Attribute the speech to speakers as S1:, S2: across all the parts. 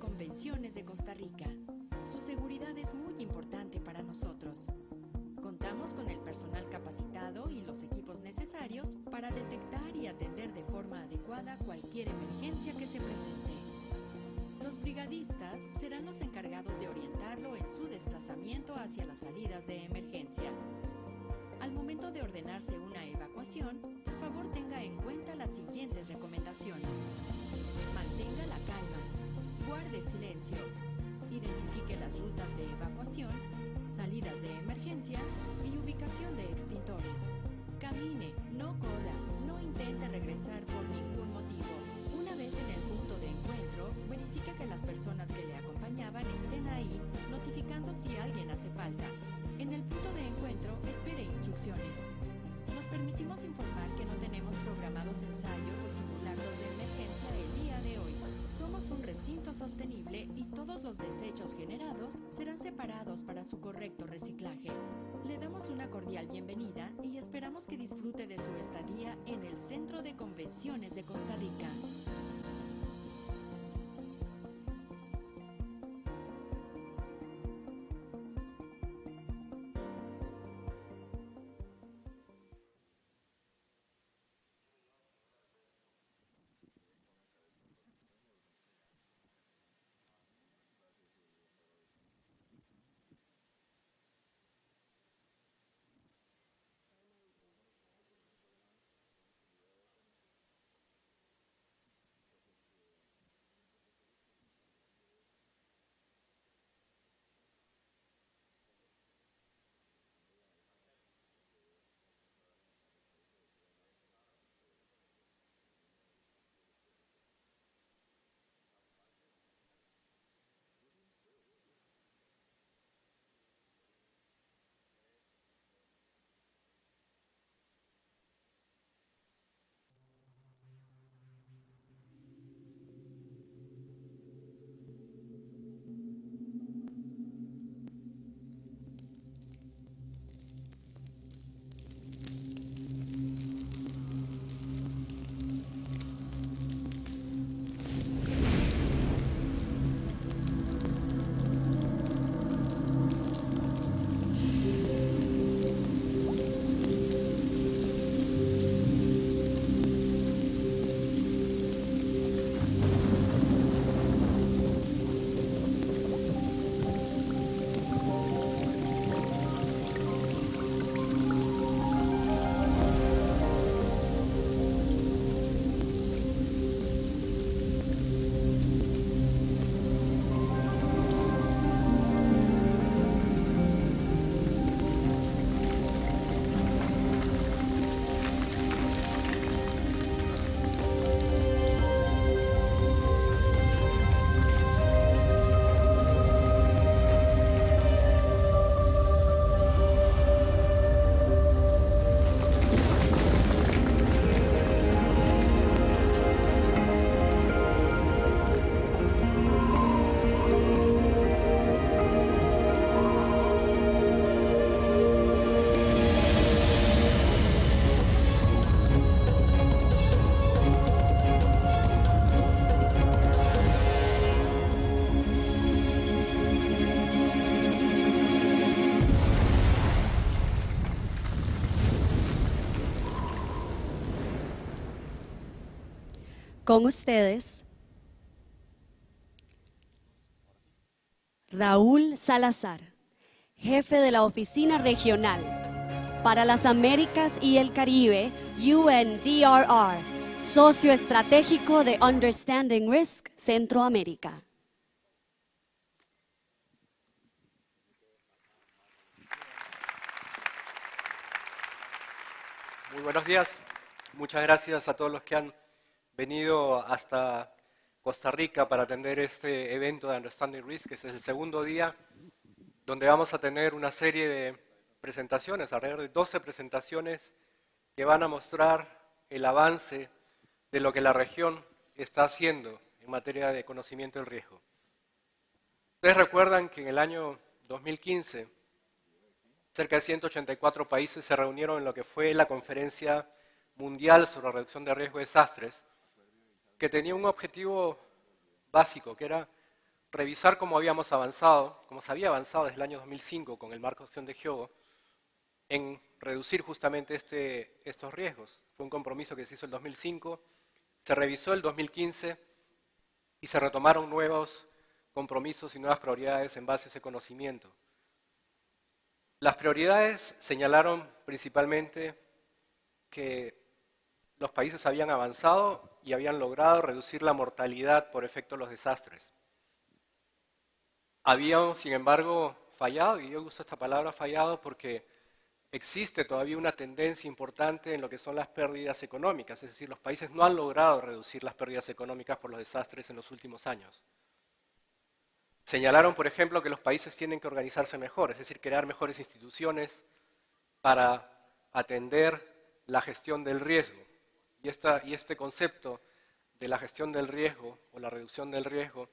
S1: Convenciones de Costa Rica. Su seguridad es muy importante para nosotros. Contamos con el personal capacitado y los equipos necesarios para detectar y atender de forma adecuada cualquier emergencia que se presente. Los brigadistas serán los encargados de orientarlo en su desplazamiento hacia las salidas de emergencia. Al momento de ordenarse una evacuación, por favor tenga en cuenta las siguientes recomendaciones. Mantenga la calma, guarde silencio, identifique las rutas de evacuación, salidas de emergencia y ubicación de extintores. Camine, no corra, no intente regresar por ningún motivo. Una vez en el punto de encuentro, verifique que las personas que le acompañaban estén ahí, notificando si alguien hace falta. En el punto de encuentro, espere instrucciones. Nos permitimos informar que no tenemos programados ensayos o simulacros de emergencia el día de hoy. Somos un recinto sostenible y todos los desechos generados serán separados para su correcto reciclaje. Le damos una cordial bienvenida y esperamos que disfrute de su estadía en el Centro de Convenciones de Costa Rica.
S2: Con ustedes, Raúl Salazar, jefe de la Oficina Regional para las Américas y el Caribe, UNDRR, socio estratégico de Understanding Risk Centroamérica.
S3: Muy buenos días. Muchas gracias a todos los que han venido hasta Costa Rica para atender este evento de Understanding Risk, que es el segundo día, donde vamos a tener una serie de presentaciones, alrededor de 12 presentaciones, que van a mostrar el avance de lo que la región está haciendo en materia de conocimiento del riesgo. Ustedes recuerdan que en el año 2015, cerca de 184 países se reunieron en lo que fue la Conferencia Mundial sobre la Reducción de Riesgo de Desastres, que tenía un objetivo básico, que era revisar cómo habíamos avanzado, cómo se había avanzado desde el año 2005 con el marco de acción de Hyogo, en reducir justamente estos riesgos. Fue un compromiso que se hizo el 2005, se revisó el 2015 y se retomaron nuevos compromisos y nuevas prioridades en base a ese conocimiento. Las prioridades señalaron principalmente que los países habían avanzado y habían logrado reducir la mortalidad por efecto de los desastres. Habían, sin embargo, fallado, y yo uso esta palabra fallado porque existe todavía una tendencia importante en lo que son las pérdidas económicas, es decir, los países no han logrado reducir las pérdidas económicas por los desastres en los últimos años. Señalaron, por ejemplo, que los países tienen que organizarse mejor, es decir, crear mejores instituciones para atender la gestión del riesgo. Y este concepto de la gestión del riesgo o la reducción del riesgo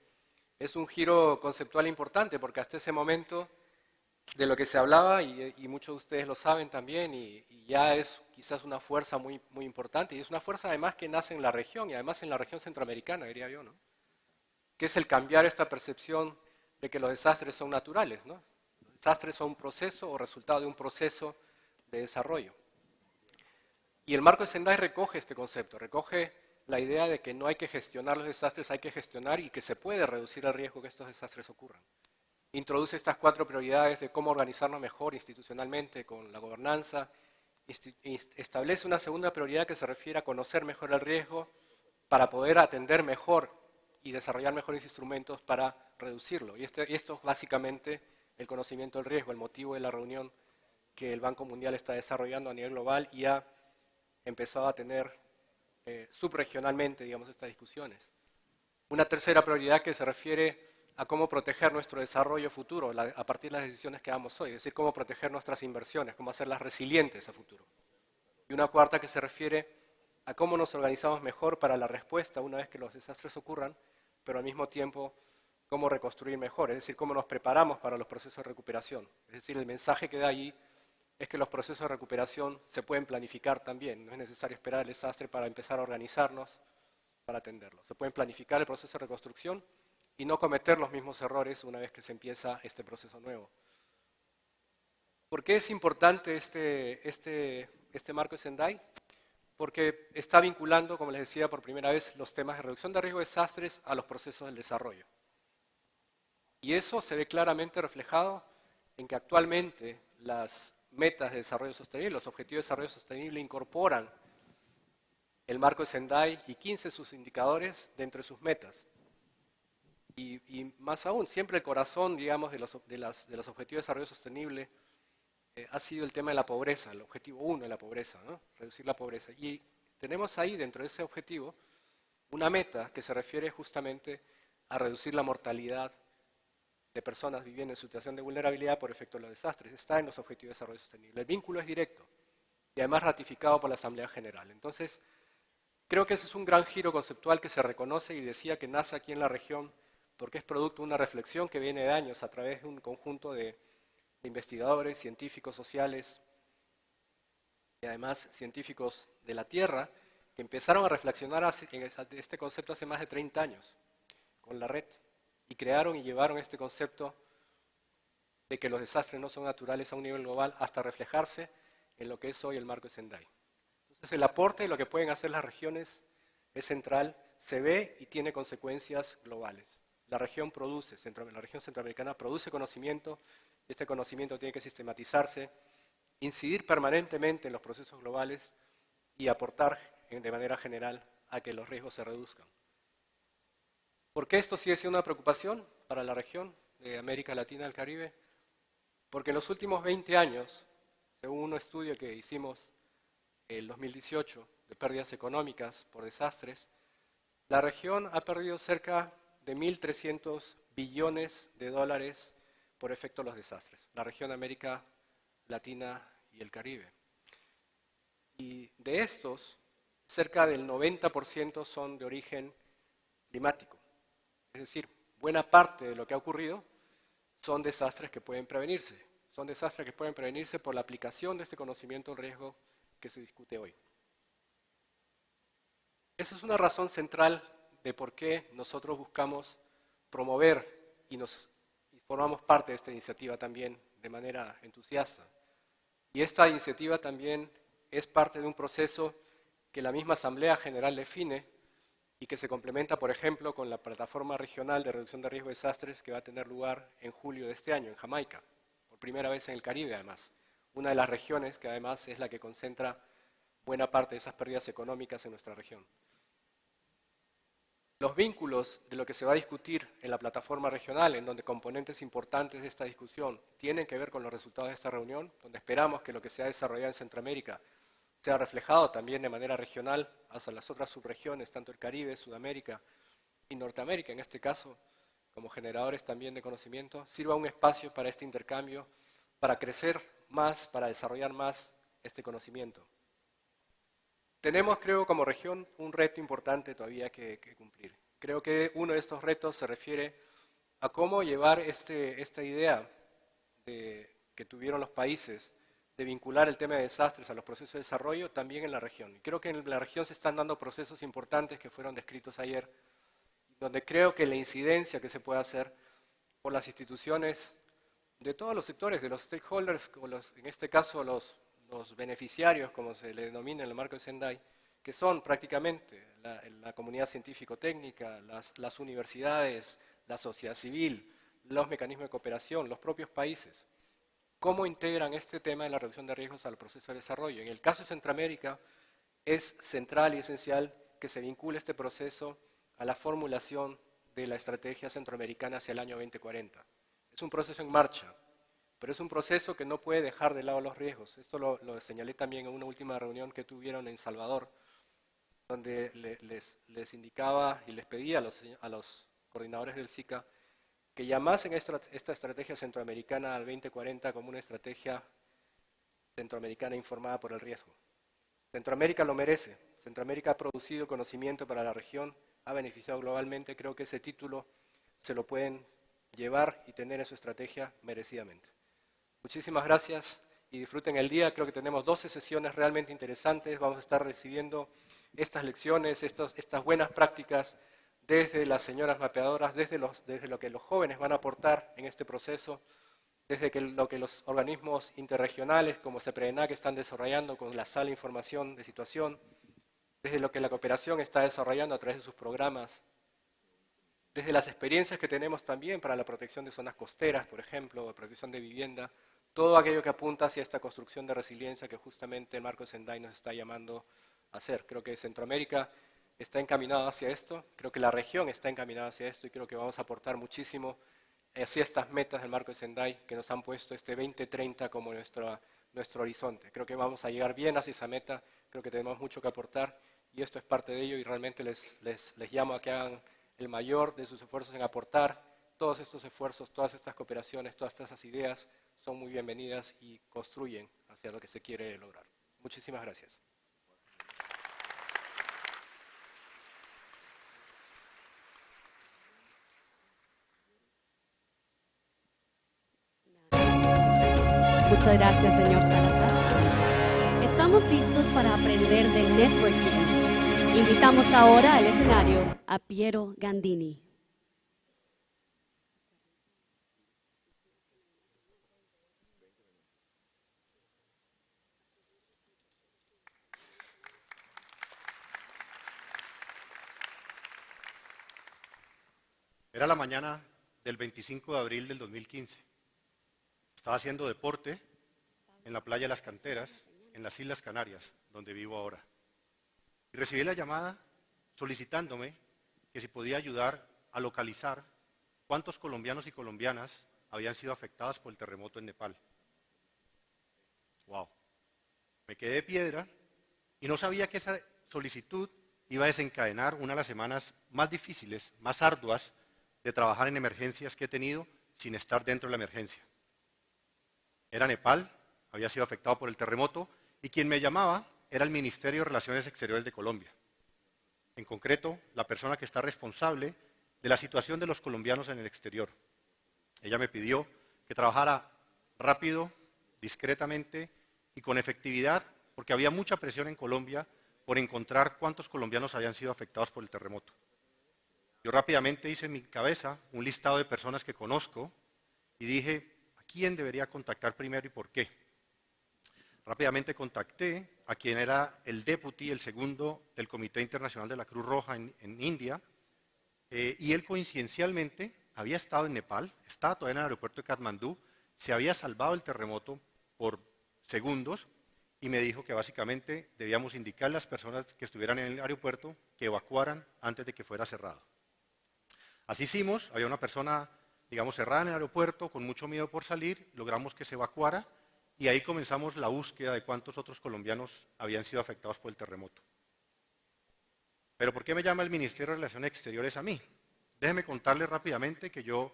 S3: es un giro conceptual importante porque hasta ese momento de lo que se hablaba, y muchos de ustedes lo saben también, y ya es quizás una fuerza muy, muy importante, y es una fuerza además que nace en la región, y además en la región centroamericana, diría yo, ¿no? Que es el cambiar esta percepción de que los desastres son naturales, ¿no? Los desastres son un proceso o resultado de un proceso de desarrollo. Y el marco de Sendai recoge este concepto, recoge la idea de que no hay que gestionar los desastres, hay que gestionar y que se puede reducir el riesgo que estos desastres ocurran. Introduce estas 4 prioridades de cómo organizarnos mejor institucionalmente con la gobernanza, establece una segunda prioridad que se refiere a conocer mejor el riesgo para poder atender mejor y desarrollar mejores instrumentos para reducirlo. Y esto es básicamente el conocimiento del riesgo, el motivo de la reunión que el Banco Mundial está desarrollando a nivel global y ha empezado a tener subregionalmente, digamos, estas discusiones. Una tercera prioridad que se refiere a cómo proteger nuestro desarrollo futuro a partir de las decisiones que hagamos hoy, es decir, cómo proteger nuestras inversiones, cómo hacerlas resilientes a futuro. Y una cuarta que se refiere a cómo nos organizamos mejor para la respuesta una vez que los desastres ocurran, pero al mismo tiempo cómo reconstruir mejor, es decir, cómo nos preparamos para los procesos de recuperación. Es decir, el mensaje que da allí es que los procesos de recuperación se pueden planificar también, no es necesario esperar el desastre para empezar a organizarnos para atenderlo. Se pueden planificar el proceso de reconstrucción y no cometer los mismos errores una vez que se empieza este proceso nuevo. ¿Por qué es importante este marco de Sendai? Porque está vinculando, como les decía por primera vez, los temas de reducción de riesgo de desastres a los procesos del desarrollo. Y eso se ve claramente reflejado en que actualmente las metas de desarrollo sostenible, los objetivos de desarrollo sostenible incorporan el marco de Sendai y 15 de sus indicadores dentro de sus metas. Y más aún, siempre el corazón, digamos, de los objetivos de desarrollo sostenible ha sido el tema de la pobreza, el objetivo 1 de la pobreza, ¿no? Reducir la pobreza. Y tenemos ahí, dentro de ese objetivo, una meta que se refiere justamente a reducir la mortalidad de personas viviendo en situación de vulnerabilidad por efecto de los desastres. Está en los objetivos de desarrollo sostenible. El vínculo es directo y además ratificado por la Asamblea General. Entonces, creo que ese es un gran giro conceptual que se reconoce y decía que nace aquí en la región porque es producto de una reflexión que viene de años a través de un conjunto de investigadores, científicos sociales y además científicos de la Tierra que empezaron a reflexionar en este concepto hace más de 30 años con la red y crearon y llevaron este concepto de que los desastres no son naturales a un nivel global hasta reflejarse en lo que es hoy el marco de Sendai. Entonces el aporte de lo que pueden hacer las regiones es central, se ve y tiene consecuencias globales. La región produce, la región centroamericana produce conocimiento, y este conocimiento tiene que sistematizarse, incidir permanentemente en los procesos globales y aportar de manera general a que los riesgos se reduzcan. ¿Por qué esto sigue siendo una preocupación para la región de América Latina y el Caribe? Porque en los últimos 20 años, según un estudio que hicimos en el 2018 de pérdidas económicas por desastres, la región ha perdido cerca de 1.300 billones de dólares por efecto de los desastres. La región de América Latina y el Caribe. Y de estos, cerca del 90% son de origen climático. Es decir, buena parte de lo que ha ocurrido son desastres que pueden prevenirse. Son desastres que pueden prevenirse por la aplicación de este conocimiento del riesgo que se discute hoy. Esa es una razón central de por qué nosotros buscamos promover y formamos parte de esta iniciativa también de manera entusiasta. Y esta iniciativa también es parte de un proceso que la misma Asamblea General define y que se complementa, por ejemplo, con la Plataforma Regional de Reducción de Riesgo de Desastres que va a tener lugar en julio de este año en Jamaica, por primera vez en el Caribe además, una de las regiones que además es la que concentra buena parte de esas pérdidas económicas en nuestra región. Los vínculos de lo que se va a discutir en la plataforma regional, en donde componentes importantes de esta discusión tienen que ver con los resultados de esta reunión, donde esperamos que lo que se ha desarrollado en Centroamérica sea reflejado también de manera regional hacia las otras subregiones, tanto el Caribe, Sudamérica y Norteamérica, en este caso, como generadores también de conocimiento, sirva un espacio para este intercambio, para crecer más, para desarrollar más este conocimiento. Tenemos, creo, como región, un reto importante todavía que cumplir. Creo que uno de estos retos se refiere a cómo llevar esta idea que tuvieron los países de vincular el tema de desastres a los procesos de desarrollo también en la región. Y creo que en la región se están dando procesos importantes que fueron descritos ayer, donde creo que la incidencia que se puede hacer por las instituciones de todos los sectores, de los stakeholders, en este caso los beneficiarios, como se le denomina en el marco de Sendai, que son prácticamente la comunidad científico-técnica, las universidades, la sociedad civil, los mecanismos de cooperación, los propios países. ¿Cómo integran este tema de la reducción de riesgos al proceso de desarrollo? En el caso de Centroamérica, es central y esencial que se vincule este proceso a la formulación de la estrategia centroamericana hacia el año 2040. Es un proceso en marcha, pero es un proceso que no puede dejar de lado los riesgos. Esto lo señalé también en una última reunión que tuvieron en Salvador, donde les indicaba y les pedía a los coordinadores del SICA que llamasen esta estrategia centroamericana al 2040 como una estrategia centroamericana informada por el riesgo. Centroamérica lo merece. Centroamérica ha producido conocimiento para la región, ha beneficiado globalmente. Creo que ese título se lo pueden llevar y tener en su estrategia merecidamente. Muchísimas gracias y disfruten el día. Creo que tenemos 12 sesiones realmente interesantes. Vamos a estar recibiendo estas lecciones, estas buenas prácticas desde las señoras mapeadoras, desde lo que los jóvenes van a aportar en este proceso, desde lo que los organismos interregionales como CEPRENAC están desarrollando con la sala de información de situación, desde lo que la cooperación está desarrollando a través de sus programas, desde las experiencias que tenemos también para la protección de zonas costeras, por ejemplo, o protección de vivienda, todo aquello que apunta hacia esta construcción de resiliencia que justamente el marco Sendai nos está llamando a hacer. Creo que Centroamérica está encaminado hacia esto, creo que la región está encaminada hacia esto y creo que vamos a aportar muchísimo hacia estas metas del marco de Sendai que nos han puesto este 2030 como nuestro horizonte. Creo que vamos a llegar bien hacia esa meta, creo que tenemos mucho que aportar y esto es parte de ello y realmente les llamo a que hagan el mayor de sus esfuerzos en aportar. Todos estos esfuerzos, todas estas cooperaciones, todas estas ideas son muy bienvenidas y construyen hacia lo que se quiere lograr. Muchísimas gracias.
S2: Muchas gracias, señor Salazar. Estamos listos para aprender del networking. Invitamos ahora al escenario a Piero Gandini.
S4: Era la mañana del 25 de abril del 2015. Estaba haciendo deporte en la playa de las Canteras, en las Islas Canarias, donde vivo ahora. Y recibí la llamada solicitándome que si podía ayudar a localizar cuántos colombianos y colombianas habían sido afectadas por el terremoto en Nepal. ¡Wow! Me quedé de piedra y no sabía que esa solicitud iba a desencadenar una de las semanas más difíciles, más arduas de trabajar en emergencias que he tenido sin estar dentro de la emergencia. Era Nepal, había sido afectado por el terremoto y quien me llamaba era el Ministerio de Relaciones Exteriores de Colombia. En concreto, la persona que está responsable de la situación de los colombianos en el exterior. Ella me pidió que trabajara rápido, discretamente y con efectividad, porque había mucha presión en Colombia por encontrar cuántos colombianos habían sido afectados por el terremoto. Yo rápidamente hice en mi cabeza un listado de personas que conozco y dije, ¿a quién debería contactar primero y por qué? Rápidamente contacté a quien era el deputy, el segundo del Comité Internacional de la Cruz Roja en India, y él coincidencialmente había estado en Nepal, estaba todavía en el aeropuerto de Katmandú, se había salvado el terremoto por segundos y me dijo que básicamente debíamos indicar a las personas que estuvieran en el aeropuerto que evacuaran antes de que fuera cerrado. Así hicimos, había una persona, digamos, cerrada en el aeropuerto, con mucho miedo por salir, logramos que se evacuara y ahí comenzamos la búsqueda de cuántos otros colombianos habían sido afectados por el terremoto. Pero ¿por qué me llama el Ministerio de Relaciones Exteriores a mí? Déjeme contarles rápidamente que yo,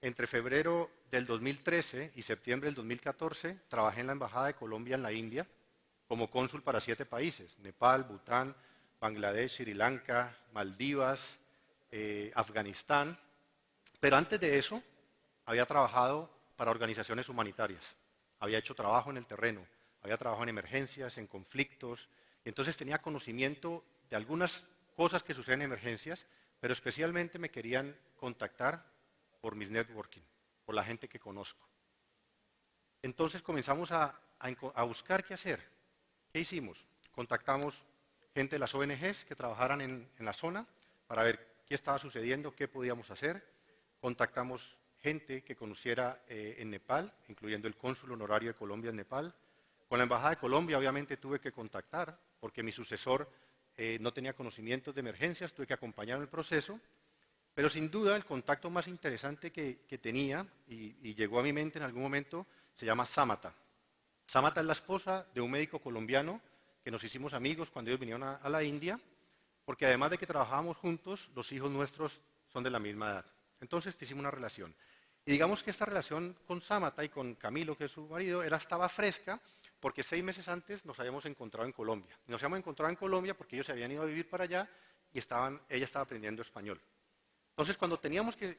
S4: entre febrero del 2013 y septiembre del 2014, trabajé en la Embajada de Colombia en la India como cónsul para 7 países, Nepal, Bután, Bangladesh, Sri Lanka, Maldivas, Afganistán. Pero antes de eso, había trabajado para organizaciones humanitarias, había hecho trabajo en el terreno, había trabajado en emergencias, en conflictos, y entonces tenía conocimiento de algunas cosas que suceden en emergencias, pero especialmente me querían contactar por mis networking, por la gente que conozco. Entonces comenzamos a buscar qué hacer. ¿Qué hicimos? Contactamos gente de las ONGs que trabajaran en la zona para ver qué estaba sucediendo, qué podíamos hacer. Contactamos gente que conociera en Nepal, incluyendo el cónsul honorario de Colombia en Nepal. Con la Embajada de Colombia obviamente tuve que contactar, porque mi sucesor no tenía conocimientos de emergencias, tuve que acompañar en el proceso, pero sin duda el contacto más interesante que tenía, y llegó a mi mente en algún momento, se llama Samata. Samata es la esposa de un médico colombiano que nos hicimos amigos cuando ellos vinieron a la India, porque además de que trabajábamos juntos, los hijos nuestros son de la misma edad. Entonces hicimos una relación. Y digamos que esta relación con Samata y con Camilo, que es su marido, estaba fresca, porque 6 meses antes nos habíamos encontrado en Colombia. Nos habíamos encontrado en Colombia porque ellos se habían ido a vivir para allá y ella estaba aprendiendo español. Entonces, cuando teníamos que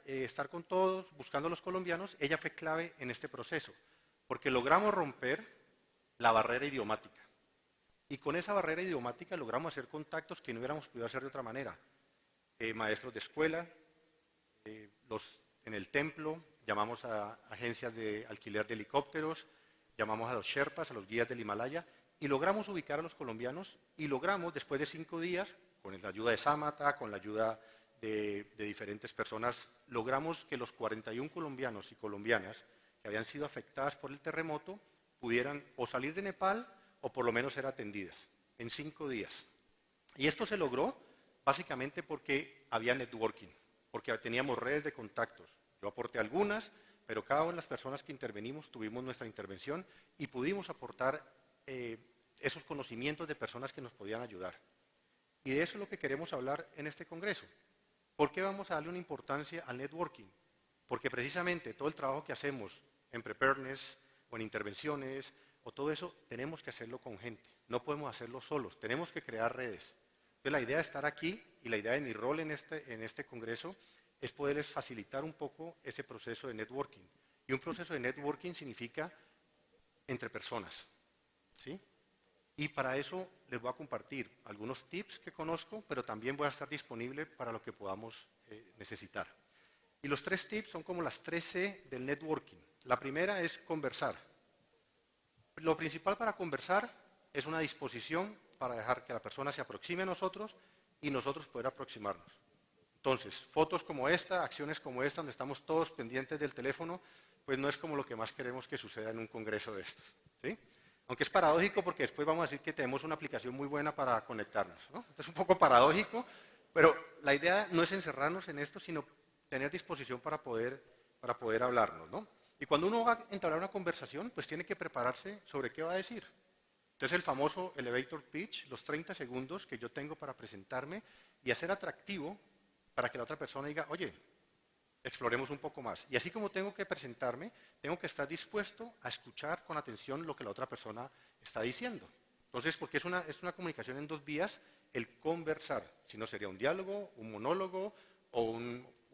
S4: estar con todos, buscando a los colombianos, ella fue clave en este proceso, porque logramos romper la barrera idiomática. Y con esa barrera idiomática logramos hacer contactos que no hubiéramos podido hacer de otra manera. Maestros de escuela, en el templo, llamamos a agencias de alquiler de helicópteros, llamamos a los Sherpas, a los guías del Himalaya, y logramos ubicar a los colombianos, y logramos, después de 5 días, con la ayuda de Samata, con la ayuda de diferentes personas, logramos que los 41 colombianos y colombianas que habían sido afectadas por el terremoto pudieran o salir de Nepal o por lo menos ser atendidas en 5 días. Y esto se logró básicamente porque había networking, porque teníamos redes de contactos. Yo aporté algunas, pero cada una de las personas que intervenimos tuvimos nuestra intervención y pudimos aportar esos conocimientos de personas que nos podían ayudar. Y de eso es lo que queremos hablar en este congreso. ¿Por qué vamos a darle una importancia al networking? Porque precisamente todo el trabajo que hacemos en preparedness o en intervenciones o todo eso, tenemos que hacerlo con gente. No podemos hacerlo solos, tenemos que crear redes. Entonces la idea de estar aquí y la idea de mi rol en este congreso es poderles facilitar un poco ese proceso de networking. Y un proceso de networking significa entre personas, ¿sí? Y para eso les voy a compartir algunos tips que conozco, pero también voy a estar disponible para lo que podamos necesitar. Y los 3 tips son como las 3 C del networking. La primera es conversar. Lo principal para conversar es una disposición para dejar que la persona se aproxime a nosotros y nosotros poder aproximarnos. Entonces, fotos como esta, acciones como esta, donde estamos todos pendientes del teléfono, pues no es como lo que más queremos que suceda en un congreso de estos, ¿sí? Aunque es paradójico porque después vamos a decir que tenemos una aplicación muy buena para conectarnos, ¿no? Entonces es un poco paradójico, pero la idea no es encerrarnos en esto, sino tener disposición para poder hablarnos, ¿no? Y cuando uno va a entablar una conversación, pues tiene que prepararse sobre qué va a decir. Entonces el famoso elevator pitch, los 30 segundos que yo tengo para presentarme y hacer atractivo para que la otra persona diga, oye, exploremos un poco más. Y así como tengo que presentarme, tengo que estar dispuesto a escuchar con atención lo que la otra persona está diciendo. Entonces, porque es una comunicación en 2 vías, el conversar, si no sería un diálogo, un monólogo o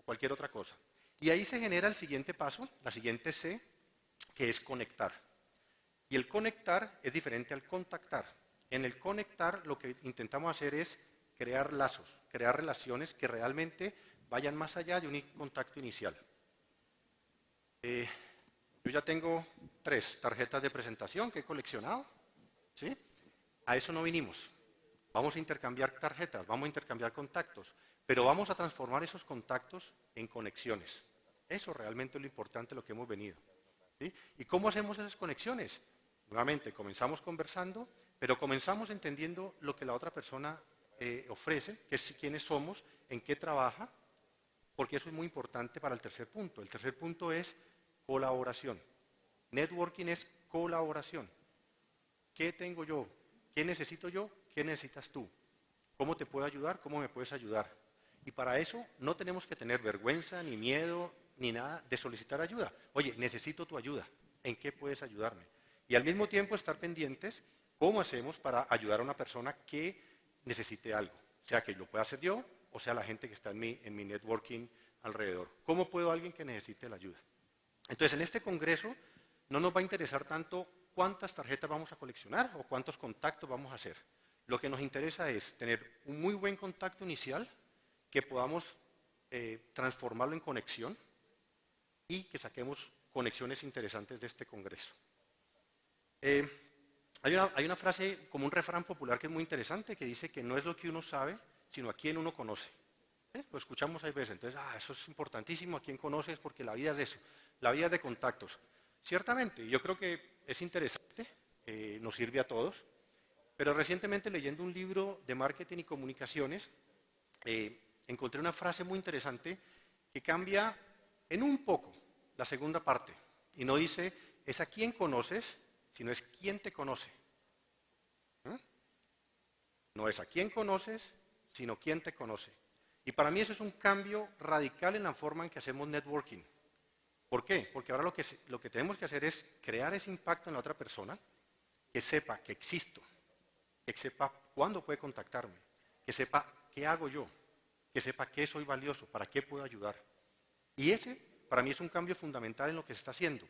S4: cualquier otra cosa. Y ahí se genera el siguiente paso, la siguiente C, que es conectar. Y el conectar es diferente al contactar. En el conectar lo que intentamos hacer es crear lazos, crear relaciones que realmente vayan más allá de un contacto inicial. Yo ya tengo 3 tarjetas de presentación que he coleccionado, ¿sí? A eso no vinimos. Vamos a intercambiar tarjetas, vamos a intercambiar contactos, pero vamos a transformar esos contactos en conexiones. Eso realmente es lo importante, lo que hemos venido, ¿sí? ¿Y cómo hacemos esas conexiones? Nuevamente, comenzamos conversando, pero comenzamos entendiendo lo que la otra persona ofrece, que es quiénes somos, en qué trabaja, porque eso es muy importante para el tercer punto. El tercer punto es colaboración. Networking es colaboración. ¿Qué tengo yo? ¿Qué necesito yo? ¿Qué necesitas tú? ¿Cómo te puedo ayudar? ¿Cómo me puedes ayudar? Y para eso no tenemos que tener vergüenza, ni miedo, ni nada de solicitar ayuda. Oye, necesito tu ayuda. ¿En qué puedes ayudarme? Y al mismo tiempo estar pendientes, ¿cómo hacemos para ayudar a una persona que necesite algo? Sea que lo pueda hacer yo, o sea la gente que está en mi networking alrededor. ¿Cómo puedo alguien que necesite la ayuda? Entonces, en este congreso no nos va a interesar tanto cuántas tarjetas vamos a coleccionar o cuántos contactos vamos a hacer. Lo que nos interesa es tener un muy buen contacto inicial, que podamos transformarlo en conexión y que saquemos conexiones interesantes de este congreso. Hay una frase como un refrán popular que es muy interesante, que dice que no es lo que uno sabe, sino a quién uno conoce. Lo escuchamos hay veces, entonces, eso es importantísimo, a quién conoces, porque la vida es de eso, la vida es de contactos. Ciertamente, yo creo que es interesante, nos sirve a todos, pero recientemente leyendo un libro de marketing y comunicaciones, encontré una frase muy interesante que cambia en un poco la segunda parte, y no dice, es a quién conoces, sino es quién te conoce. No es a quién conoces, sino quién te conoce. Y para mí eso es un cambio radical en la forma en que hacemos networking. ¿Por qué? Porque ahora lo que tenemos que hacer es crear ese impacto en la otra persona, que sepa que existo, que sepa cuándo puede contactarme, que sepa qué hago yo, que sepa qué soy valioso, para qué puedo ayudar. Y ese, para mí, es un cambio fundamental en lo que se está haciendo.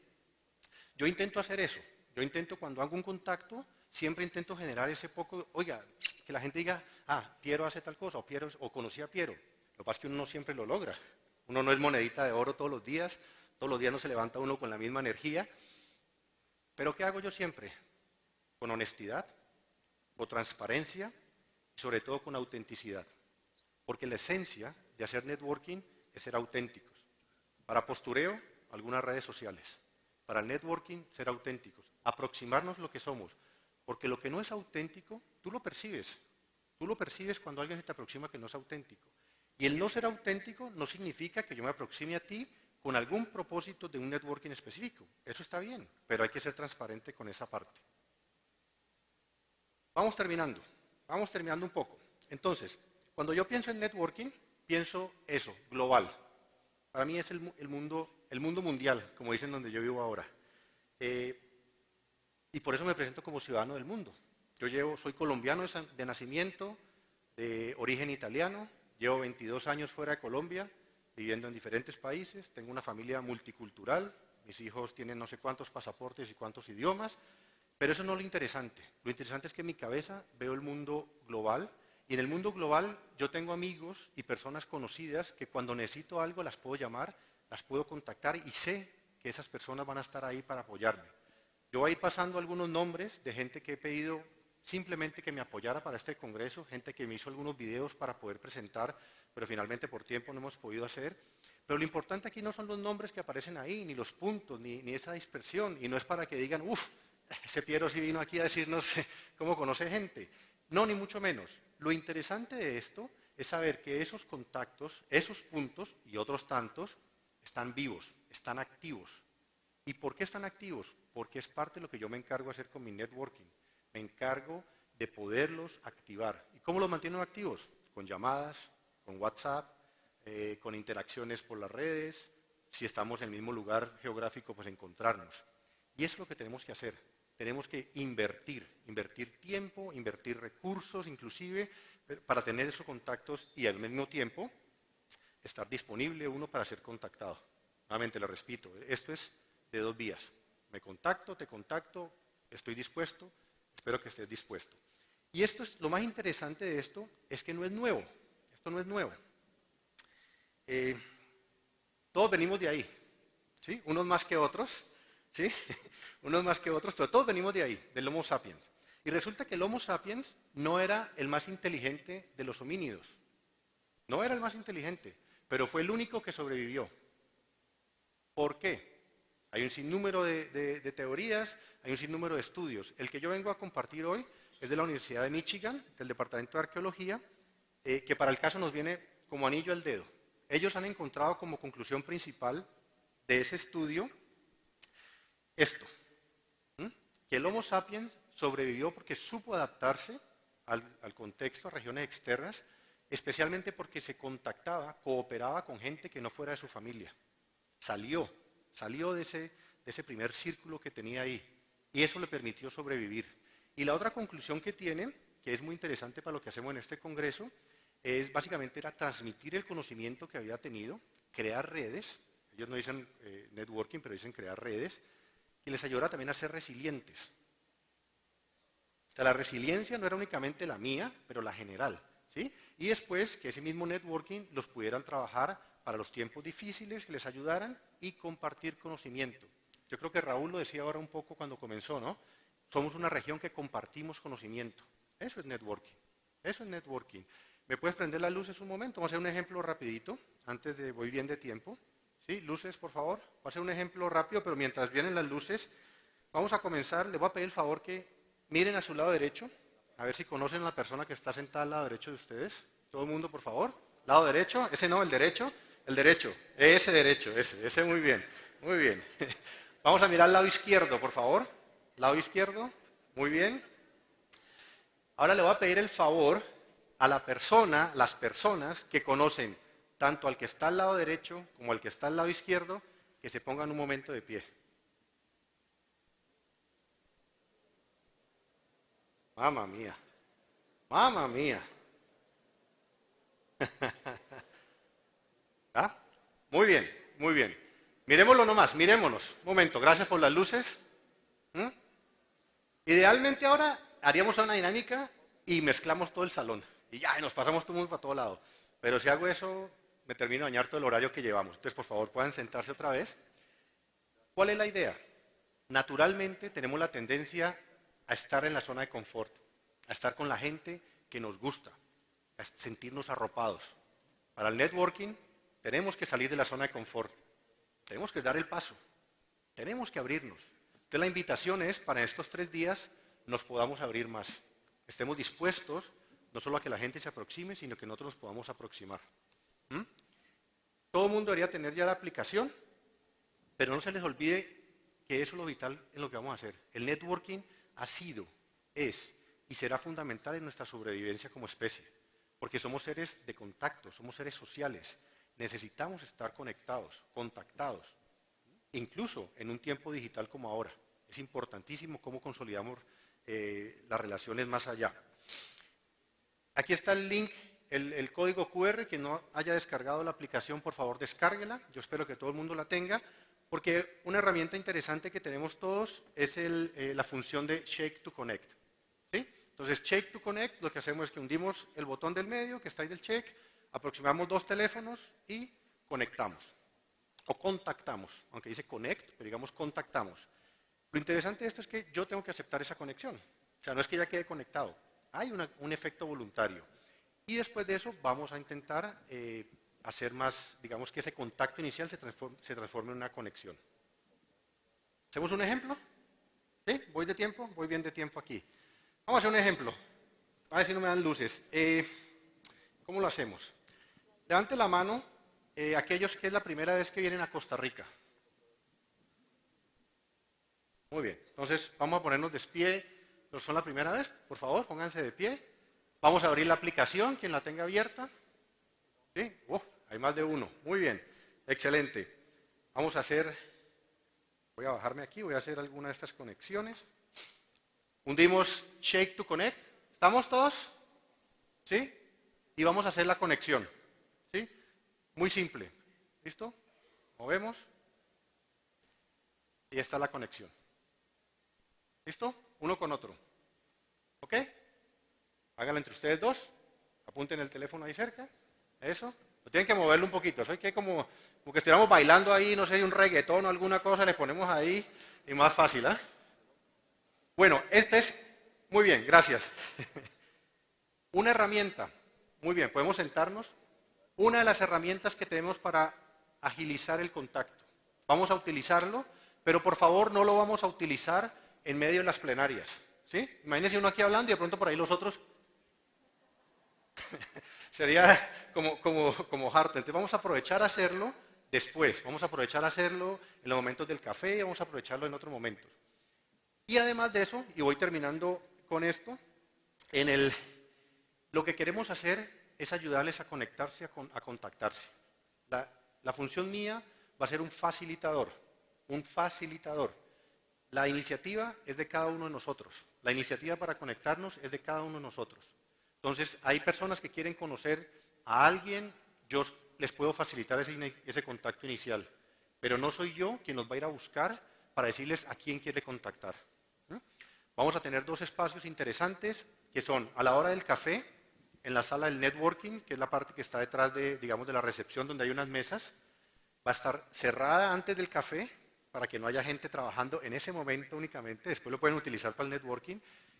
S4: Yo intento hacer eso. Yo intento, cuando hago un contacto, siempre intento generar ese poco, oiga, que la gente diga, Piero hace tal cosa, o conocí a Piero. Lo que pasa es que uno no siempre lo logra. Uno no es monedita de oro todos los días no se levanta uno con la misma energía. Pero ¿qué hago yo siempre? Con honestidad, con transparencia y sobre todo con autenticidad. Porque la esencia de hacer networking es ser auténticos. Para postureo, algunas redes sociales. Para el networking, ser auténticos. Aproximarnos lo que somos. Porque lo que no es auténtico, tú lo percibes. Tú lo percibes cuando alguien se te aproxima que no es auténtico. Y el no ser auténtico no significa que yo me aproxime a ti con algún propósito de un networking específico. Eso está bien, pero hay que ser transparente con esa parte. Vamos terminando un poco. Entonces, cuando yo pienso en networking, pienso eso, global. Para mí es el mundo mundial, como dicen donde yo vivo ahora. Y por eso me presento como ciudadano del mundo. Soy colombiano de nacimiento, de origen italiano, llevo 22 años fuera de Colombia, viviendo en diferentes países, tengo una familia multicultural, mis hijos tienen no sé cuántos pasaportes y cuántos idiomas, pero eso no es lo interesante. Lo interesante es que en mi cabeza veo el mundo global, y en el mundo global yo tengo amigos y personas conocidas que cuando necesito algo las puedo llamar, las puedo contactar y sé que esas personas van a estar ahí para apoyarme. Yo voy a ir pasando algunos nombres de gente que he pedido simplemente que me apoyara para este congreso, gente que me hizo algunos videos para poder presentar, pero finalmente por tiempo no hemos podido hacer. Pero lo importante aquí no son los nombres que aparecen ahí, ni los puntos, ni esa dispersión, y no es para que digan, ese Piero sí vino aquí a decirnos cómo conoce gente. No, ni mucho menos. Lo interesante de esto es saber que esos contactos, esos puntos y otros tantos están vivos, están activos. ¿Y por qué están activos? Porque es parte de lo que yo me encargo de hacer con mi networking. Me encargo de poderlos activar. ¿Y cómo los mantienen activos? Con llamadas, con WhatsApp, con interacciones por las redes, si estamos en el mismo lugar geográfico, pues encontrarnos. Y eso es lo que tenemos que hacer. Tenemos que invertir tiempo, invertir recursos inclusive, para tener esos contactos y al mismo tiempo estar disponible uno para ser contactado. Nuevamente lo repito, esto es de 2 vías. Me contacto, te contacto, estoy dispuesto, espero que estés dispuesto. Y esto es, lo más interesante de esto es que no es nuevo. Esto no es nuevo. Todos venimos de ahí, ¿sí? Unos más que otros, ¿sí? Unos más que otros, pero todos venimos de ahí, del Homo sapiens. Y resulta que el Homo sapiens no era el más inteligente de los homínidos. No era el más inteligente, pero fue el único que sobrevivió. ¿Por qué? Hay un sinnúmero de teorías, hay un sinnúmero de estudios. El que yo vengo a compartir hoy es de la Universidad de Michigan, del Departamento de Arqueología, que para el caso nos viene como anillo al dedo. Ellos han encontrado como conclusión principal de ese estudio esto, que el Homo sapiens sobrevivió porque supo adaptarse al contexto, a regiones externas, especialmente porque se contactaba, cooperaba con gente que no fuera de su familia. Salió de ese primer círculo que tenía ahí, y eso le permitió sobrevivir. Y la otra conclusión que tienen, que es muy interesante para lo que hacemos en este congreso, es básicamente era transmitir el conocimiento que había tenido, crear redes, ellos no dicen networking, pero dicen crear redes, y les ayudará también a ser resilientes. O sea, la resiliencia no era únicamente la mía, pero la general, ¿sí? Y después que ese mismo networking los pudieran trabajar para los tiempos difíciles, que les ayudaran y compartir conocimiento. Yo creo que Raúl lo decía ahora un poco cuando comenzó, ¿no? Somos una región que compartimos conocimiento. Eso es networking. Eso es networking. ¿Me puedes prender las luces un momento? Vamos a hacer un ejemplo rapidito, antes de voy bien de tiempo. ¿Sí? Luces, por favor. Voy a hacer un ejemplo rápido, pero mientras vienen las luces, vamos a comenzar. Les voy a pedir el favor que miren a su lado derecho, a ver si conocen a la persona que está sentada al lado derecho de ustedes. Todo el mundo, por favor. Lado derecho, ese no, el derecho. El derecho, ese muy bien, muy bien. Vamos a mirar al lado izquierdo, por favor. Lado izquierdo, muy bien. Ahora le voy a pedir el favor a las personas que conocen tanto al que está al lado derecho como al que está al lado izquierdo, que se pongan un momento de pie. Mamma mía, mamma mía. ¿Ah? Muy bien, muy bien. Miremoslo nomás, mirémonos. Un momento, gracias por las luces. Idealmente ahora haríamos una dinámica y mezclamos todo el salón. Y ya, nos pasamos todo el mundo para todo lado. Pero si hago eso, me termino de dañar todo el horario que llevamos. Entonces, por favor, puedan sentarse otra vez. ¿Cuál es la idea? Naturalmente tenemos la tendencia a estar en la zona de confort, a estar con la gente que nos gusta, a sentirnos arropados. Para el networking tenemos que salir de la zona de confort, tenemos que dar el paso, tenemos que abrirnos. Entonces la invitación es para estos 3 días nos podamos abrir más, estemos dispuestos no solo a que la gente se aproxime, sino que nosotros nos podamos aproximar. Todo el mundo debería tener ya la aplicación, pero no se les olvide que eso es lo vital en lo que vamos a hacer. El networking ha sido, es y será fundamental en nuestra sobrevivencia como especie, porque somos seres de contacto, somos seres sociales, necesitamos estar conectados, contactados, incluso en un tiempo digital como ahora. Es importantísimo cómo consolidamos las relaciones más allá. Aquí está el link, el código QR, que no haya descargado la aplicación, por favor descárguela, yo espero que todo el mundo la tenga, porque una herramienta interesante que tenemos todos es la función de Shake to Connect. ¿Sí? Entonces, Shake to Connect, lo que hacemos es que hundimos el botón del medio, que está ahí del check, aproximamos 2 teléfonos y conectamos. O contactamos, aunque dice connect, pero digamos contactamos. Lo interesante de esto es que yo tengo que aceptar esa conexión. O sea, no es que ya quede conectado. Hay un efecto voluntario. Y después de eso vamos a intentar hacer más, digamos que ese contacto inicial se transforme en una conexión. ¿Hacemos un ejemplo? ¿Sí? ¿Voy de tiempo? Voy bien de tiempo aquí. Vamos a hacer un ejemplo. A ver si no me dan luces. ¿Cómo lo hacemos? Levante la mano aquellos que es la primera vez que vienen a Costa Rica. Muy bien. Entonces vamos a ponernos de pie. ¿Los son la primera vez? Por favor, pónganse de pie. Vamos a abrir la aplicación, quien la tenga abierta. ¿Sí? Hay más de uno. Muy bien. Excelente. Vamos a hacer, voy a bajarme aquí, voy a hacer alguna de estas conexiones. Hundimos Shake to Connect. ¿Estamos todos? ¿Sí? Y vamos a hacer la conexión. ¿Sí? Muy simple. ¿Listo? Movemos. Y está la conexión. ¿Listo? Uno con otro. ¿Ok? Háganla entre ustedes dos, apunten el teléfono ahí cerca, eso. No tienen que moverlo un poquito, eso hay que como que estuviéramos bailando ahí, no sé, un reggaetón o alguna cosa, le ponemos ahí y más fácil, ¿ah? Bueno, este es, muy bien, gracias. Una herramienta, muy bien, podemos sentarnos. Una de las herramientas que tenemos para agilizar el contacto. Vamos a utilizarlo, pero por favor no lo vamos a utilizar en medio de las plenarias, ¿sí? Imagínense uno aquí hablando y de pronto por ahí los otros... Sería como harto. Entonces vamos a aprovechar a hacerlo después, vamos a aprovechar a hacerlo en los momentos del café, vamos a aprovecharlo en otros momentos. Y además de eso, y voy terminando con esto, lo que queremos hacer es ayudarles a conectarse, a contactarse. La función mía va a ser un facilitador, un facilitador. La iniciativa es de cada uno de nosotros, la iniciativa para conectarnos es de cada uno de nosotros. Entonces, hay personas que quieren conocer a alguien, yo les puedo facilitar ese contacto inicial, pero no soy yo quien los va a ir a buscar para decirles a quién quiere contactar. Vamos a tener dos espacios interesantes, que son a la hora del café, en la sala del networking, que es la parte que está detrás de, digamos, de la recepción, donde hay unas mesas. Va a estar cerrada antes del café, para que no haya gente trabajando en ese momento únicamente, después lo pueden utilizar para el networking.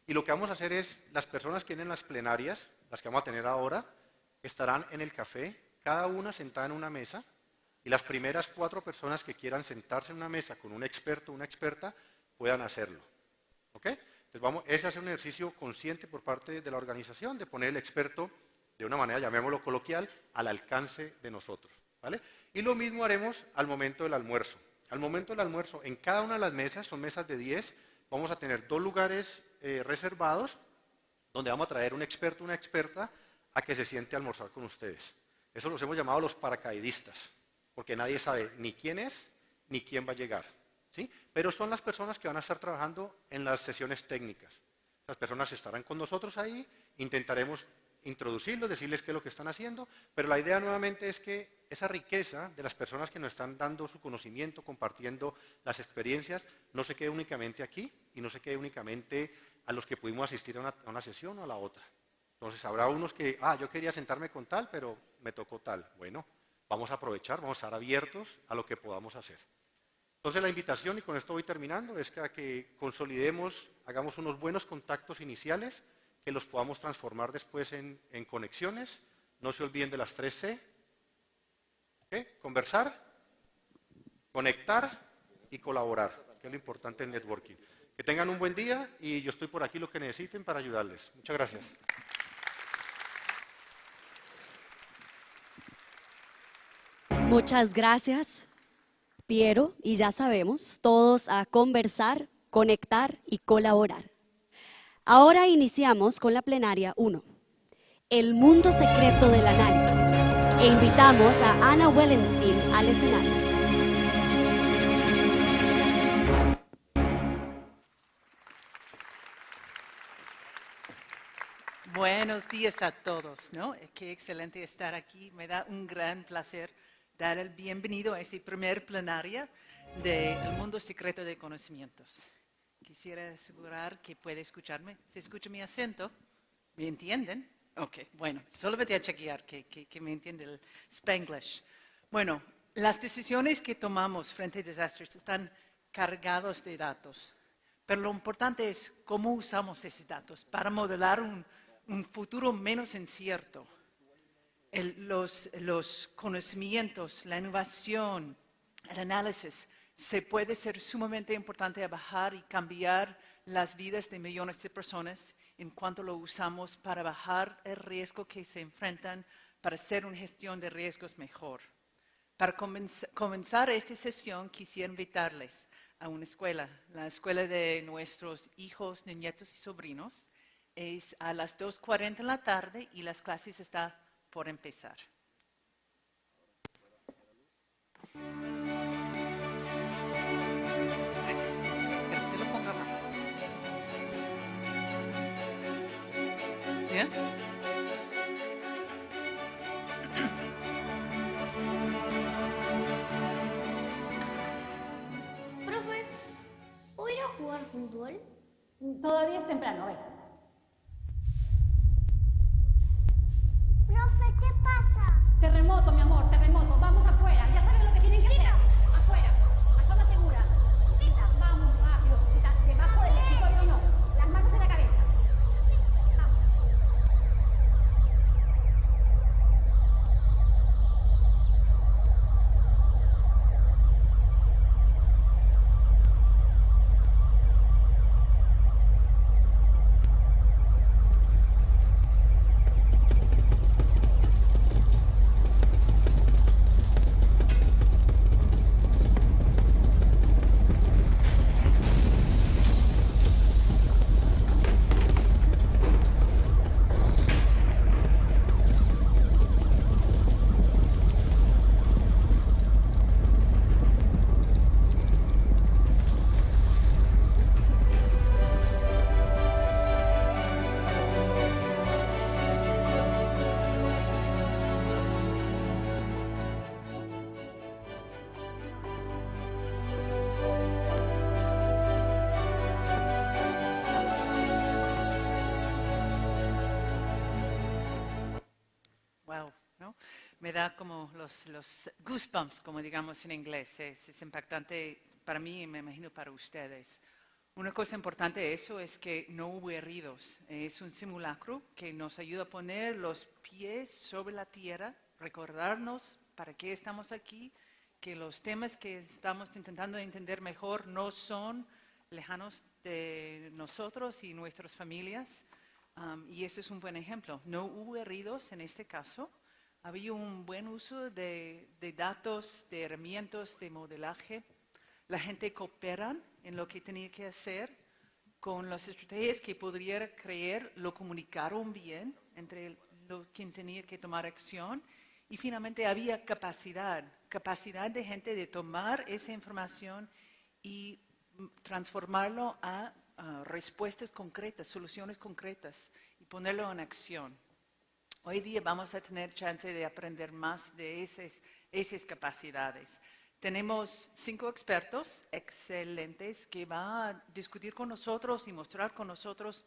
S4: Y lo que vamos a hacer es, las personas que tienen las plenarias, las que vamos a tener ahora, estarán en el café, cada una sentada en una mesa, y las primeras 4 personas que quieran sentarse en una mesa con un experto o una experta, puedan hacerlo. ¿Ok? Entonces ese es un ejercicio consciente por parte de la organización, de poner el experto, de una manera, llamémoslo coloquial, al alcance de nosotros. ¿Vale? Y lo mismo haremos al momento del almuerzo. Al momento del almuerzo, en cada una de las mesas, son mesas de 10, vamos a tener 2 lugares reservados, donde vamos a traer un experto o una experta a que se siente a almorzar con ustedes. Eso los hemos llamado los paracaidistas, porque nadie sabe ni quién es, ni quién va a llegar. ¿Sí? Pero son las personas que van a estar trabajando en las sesiones técnicas. Las personas estarán con nosotros ahí, intentaremos introducirlos, decirles qué es lo que están haciendo, pero la idea nuevamente es que esa riqueza de las personas que nos están dando su conocimiento, compartiendo las experiencias, no se quede únicamente aquí y no se quede únicamente a los que pudimos asistir a una sesión o a la otra. Entonces habrá unos que, yo quería sentarme con tal, pero me tocó tal. Bueno, vamos a aprovechar, vamos a estar abiertos a lo que podamos hacer. Entonces la invitación, y con esto voy terminando, es que consolidemos, hagamos unos buenos contactos iniciales, que los podamos transformar después en conexiones. No se olviden de las 3C. ¿Okay? Conversar, conectar y colaborar, que es lo importante en networking. Que tengan un buen día y yo estoy por aquí lo que necesiten para ayudarles. Muchas gracias.
S2: Muchas gracias, Piero, y ya sabemos, todos a conversar, conectar y colaborar. Ahora iniciamos con la plenaria 1, el mundo secreto del análisis, e invitamos a Ana Wellenstein al escenario.
S5: Buenos días a todos, ¿no? Qué excelente estar aquí, me da un gran placer dar el bienvenido a esa primer plenaria del mundo secreto de conocimientos. Quisiera asegurar que puede escucharme. ¿Se escucha mi acento? ¿Me entienden? Ok, bueno, solamente a chequear que me entiende el Spanglish. Bueno, las decisiones que tomamos frente a desastres están cargados de datos, pero lo importante es cómo usamos esos datos para modelar un futuro menos incierto. Los conocimientos, la innovación, el análisis, se puede ser sumamente importante a bajar y cambiar las vidas de millones de personas en cuanto lo usamos para bajar el riesgo que se enfrentan, para hacer una gestión de riesgos mejor. Para comenzar esta sesión quisiera invitarles a una escuela, la escuela de nuestros hijos, nietos y sobrinos. Es a las 2:40 en la tarde y las clases están por empezar. Gracias. Pero se lo ponga más. ¿Bien?
S6: Profe, ¿puedo ir a jugar fútbol?
S7: Todavía es temprano, ve.
S6: terremoto, mi amor, terremoto. Vamos afuera. Ya saben lo que tienen que hacer. Afuera, a zona segura. Cita, vamos rápido. Cita, debajo del escritorio no. Las manos en la cabeza. Vamos.
S5: Wow, ¿no? Me da como los goosebumps, como digamos en inglés. Es impactante para mí y me imagino para ustedes. Una cosa importante de eso es que no hubo heridos. Es un simulacro que nos ayuda a poner los pies sobre la tierra, recordarnos para qué estamos aquí, que los temas que estamos intentando entender mejor no son lejanos de nosotros y nuestras familias. Y eso es un buen ejemplo. No hubo heridos en este caso. Había un buen uso de datos, de herramientas, de modelaje. La gente coopera en lo que tenía que hacer con las estrategias que pudiera creer, lo comunicaron bien entre quien tenía que tomar acción. Y finalmente había capacidad de gente de tomar esa información y transformarlo a respuestas concretas, soluciones concretas y ponerlo en acción. Hoy día vamos a tener chance de aprender más de esas capacidades. Tenemos 5 expertos excelentes que van a discutir con nosotros y mostrar con nosotros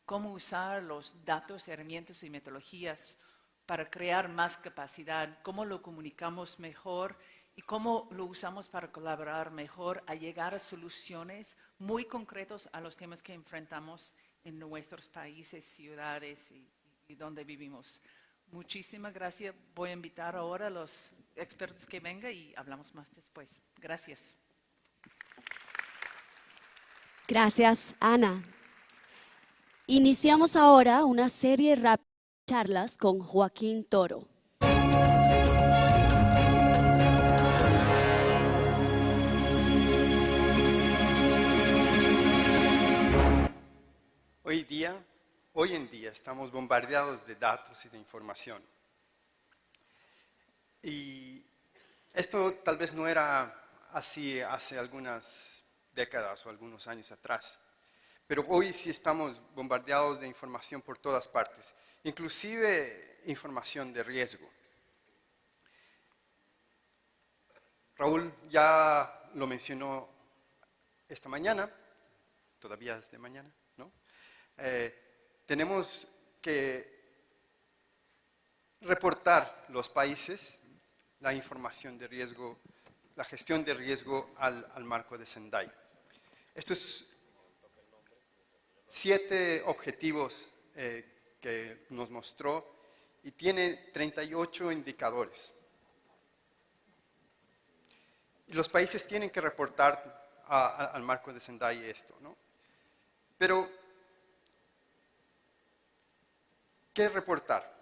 S5: cómo usar los datos, herramientas y metodologías para crear más capacidad, cómo lo comunicamos mejor y cómo lo usamos para colaborar mejor a llegar a soluciones muy concretas a los temas que enfrentamos en nuestros países, ciudades y donde vivimos. Muchísimas gracias. Voy a invitar ahora a los expertos que vengan y hablamos más después. Gracias.
S2: Gracias, Ana. Iniciamos ahora una serie rápida de charlas con Joaquín Toro.
S7: Hoy en día estamos bombardeados de datos y de información. Y esto tal vez no era así hace algunas décadas o algunos años atrás, pero hoy sí estamos bombardeados de información por todas partes, inclusive información de riesgo. Raúl ya lo mencionó esta mañana, todavía es de mañana, ¿no? Tenemos que reportar los países la información de riesgo, la gestión de riesgo al marco de Sendai. Estos 7 objetivos que nos mostró y tiene 38 indicadores. Y los países tienen que reportar al marco de Sendai esto, ¿no? Pero, ¿qué reportar?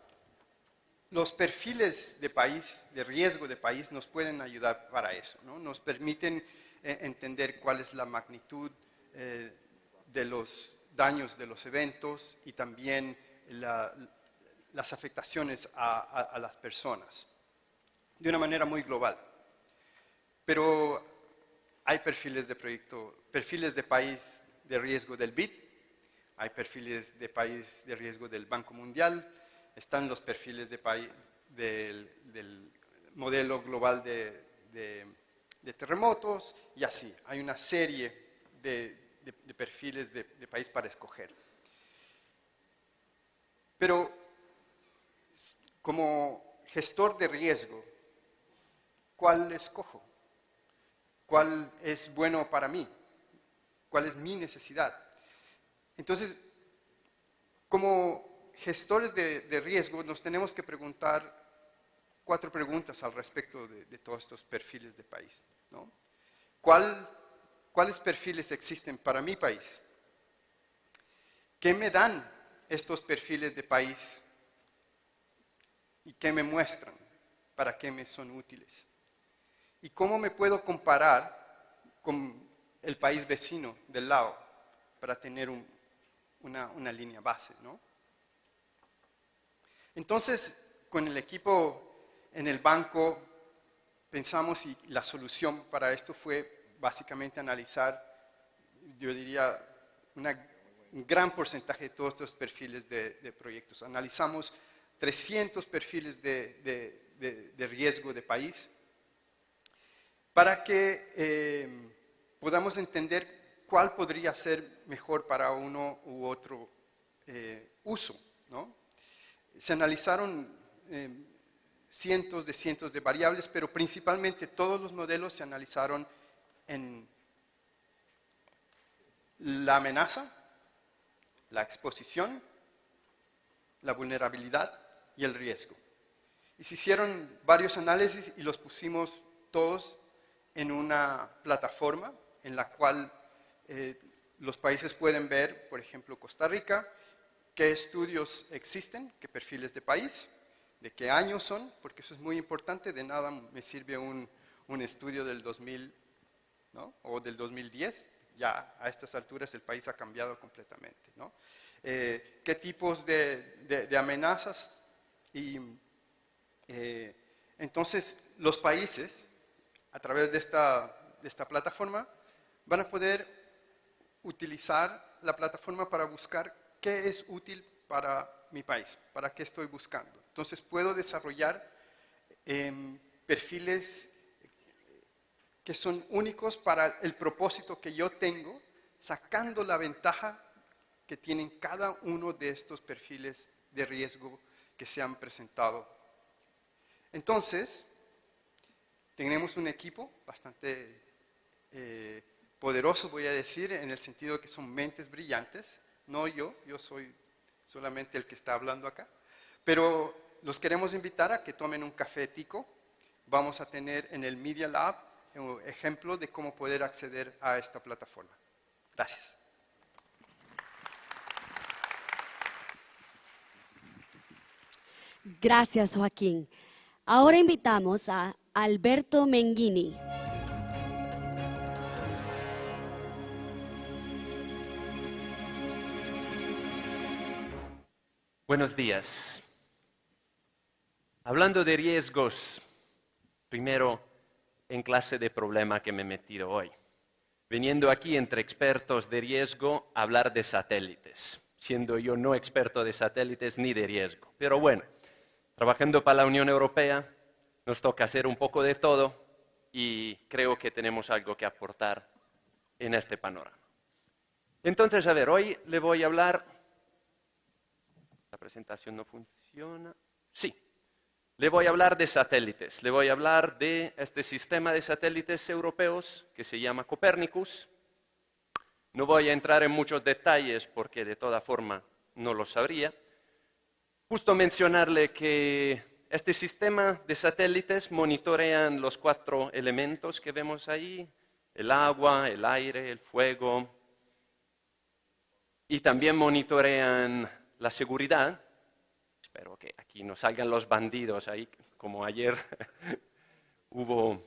S7: Los perfiles de país, de riesgo de país, nos pueden ayudar para eso, ¿no? Nos permiten entender cuál es la magnitud de los daños de los eventos y también las afectaciones a las personas, de una manera muy global. Pero hay perfiles de país de riesgo del BID, hay perfiles de país de riesgo del Banco Mundial, están los perfiles de país del modelo global de terremotos y así. Hay una serie de perfiles de país para escoger. Pero como gestor de riesgo, ¿cuál escojo? ¿Cuál es bueno para mí? ¿Cuál es mi necesidad? Entonces, como gestores de riesgo, nos tenemos que preguntar 4 preguntas al respecto de todos estos perfiles de país, ¿no? ¿Cuáles perfiles existen para mi país? ¿Qué me dan estos perfiles de país? ¿Y qué me muestran? ¿Para qué me son útiles? ¿Y cómo me puedo comparar con el país vecino del lado para tener una línea base, ¿no? Entonces, con el equipo en el banco, pensamos y la solución para esto fue básicamente analizar, yo diría, un gran porcentaje de todos estos perfiles de proyectos. Analizamos 300 perfiles de riesgo de país para que podamos entender cuál podría ser mejor para uno u otro uso, ¿no? Se analizaron cientos de variables, pero principalmente todos los modelos se analizaron en la amenaza, la exposición, la vulnerabilidad y el riesgo. Y se hicieron varios análisis y los pusimos todos en una plataforma en la cual los países pueden ver, por ejemplo, Costa Rica, qué estudios existen, qué perfiles de país, de qué años son, porque eso es muy importante, de nada me sirve un estudio del 2000, ¿no? O del 2010, ya a estas alturas el país ha cambiado completamente, ¿no? ¿Qué tipos de amenazas? Y entonces los países, a través de esta plataforma, van a poder utilizar la plataforma para buscar qué es útil para mi país, para qué estoy buscando. Entonces puedo desarrollar perfiles que son únicos para el propósito que yo tengo, sacando la ventaja que tienen cada uno de estos perfiles de riesgo que se han presentado. Entonces, tenemos un equipo bastante poderoso, voy a decir, en el sentido de que son mentes brillantes, no yo soy solamente el que está hablando acá, pero los queremos invitar a que tomen un café tico. Vamos a tener en el Media Lab un ejemplo de cómo poder acceder a esta plataforma. Gracias.
S2: Gracias, Joaquín. Ahora invitamos a Alberto Menghini.
S8: Buenos días. Hablando de riesgos, primero en clase de problema que me he metido hoy. Viniendo aquí entre expertos de riesgo a hablar de satélites, siendo yo no experto de satélites ni de riesgo. Pero bueno, trabajando para la Unión Europea nos toca hacer un poco de todo y creo que tenemos algo que aportar en este panorama. Entonces, a ver, hoy le voy a hablar... La presentación no funciona. Sí, le voy a hablar de satélites. Le voy a hablar de este sistema de satélites europeos que se llama Copernicus. No voy a entrar en muchos detalles porque de toda forma no lo sabría. Justo mencionarle que este sistema de satélites monitorean los 4 elementos que vemos ahí: el agua, el aire, el fuego. Y también monitorean la seguridad. Espero que aquí no salgan los bandidos ahí, como ayer hubo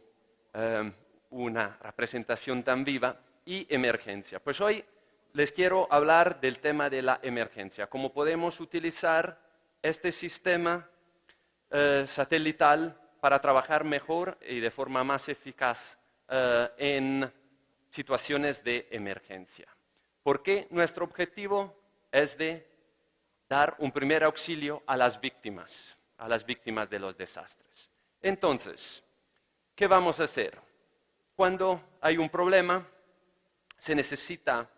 S8: una representación tan viva. Y emergencia. Pues hoy les quiero hablar del tema de la emergencia, cómo podemos utilizar este sistema satelital para trabajar mejor y de forma más eficaz en situaciones de emergencia. Porque nuestro objetivo es de dar un primer auxilio a las víctimas de los desastres. Entonces, ¿qué vamos a hacer? Cuando hay un problema, se necesita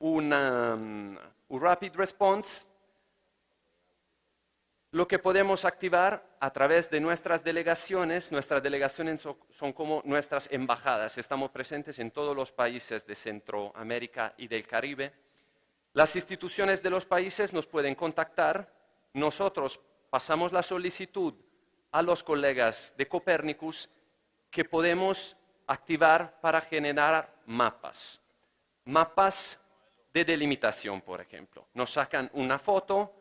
S8: un rapid response Lo que podemos activar a través de nuestras delegaciones son como nuestras embajadas. Estamos presentes en todos los países de Centroamérica y del Caribe. Las instituciones de los países nos pueden contactar. Nosotros pasamos la solicitud a los colegas de Copernicus que podemos activar para generar mapas. Mapas de delimitación, por ejemplo. Nos sacan una foto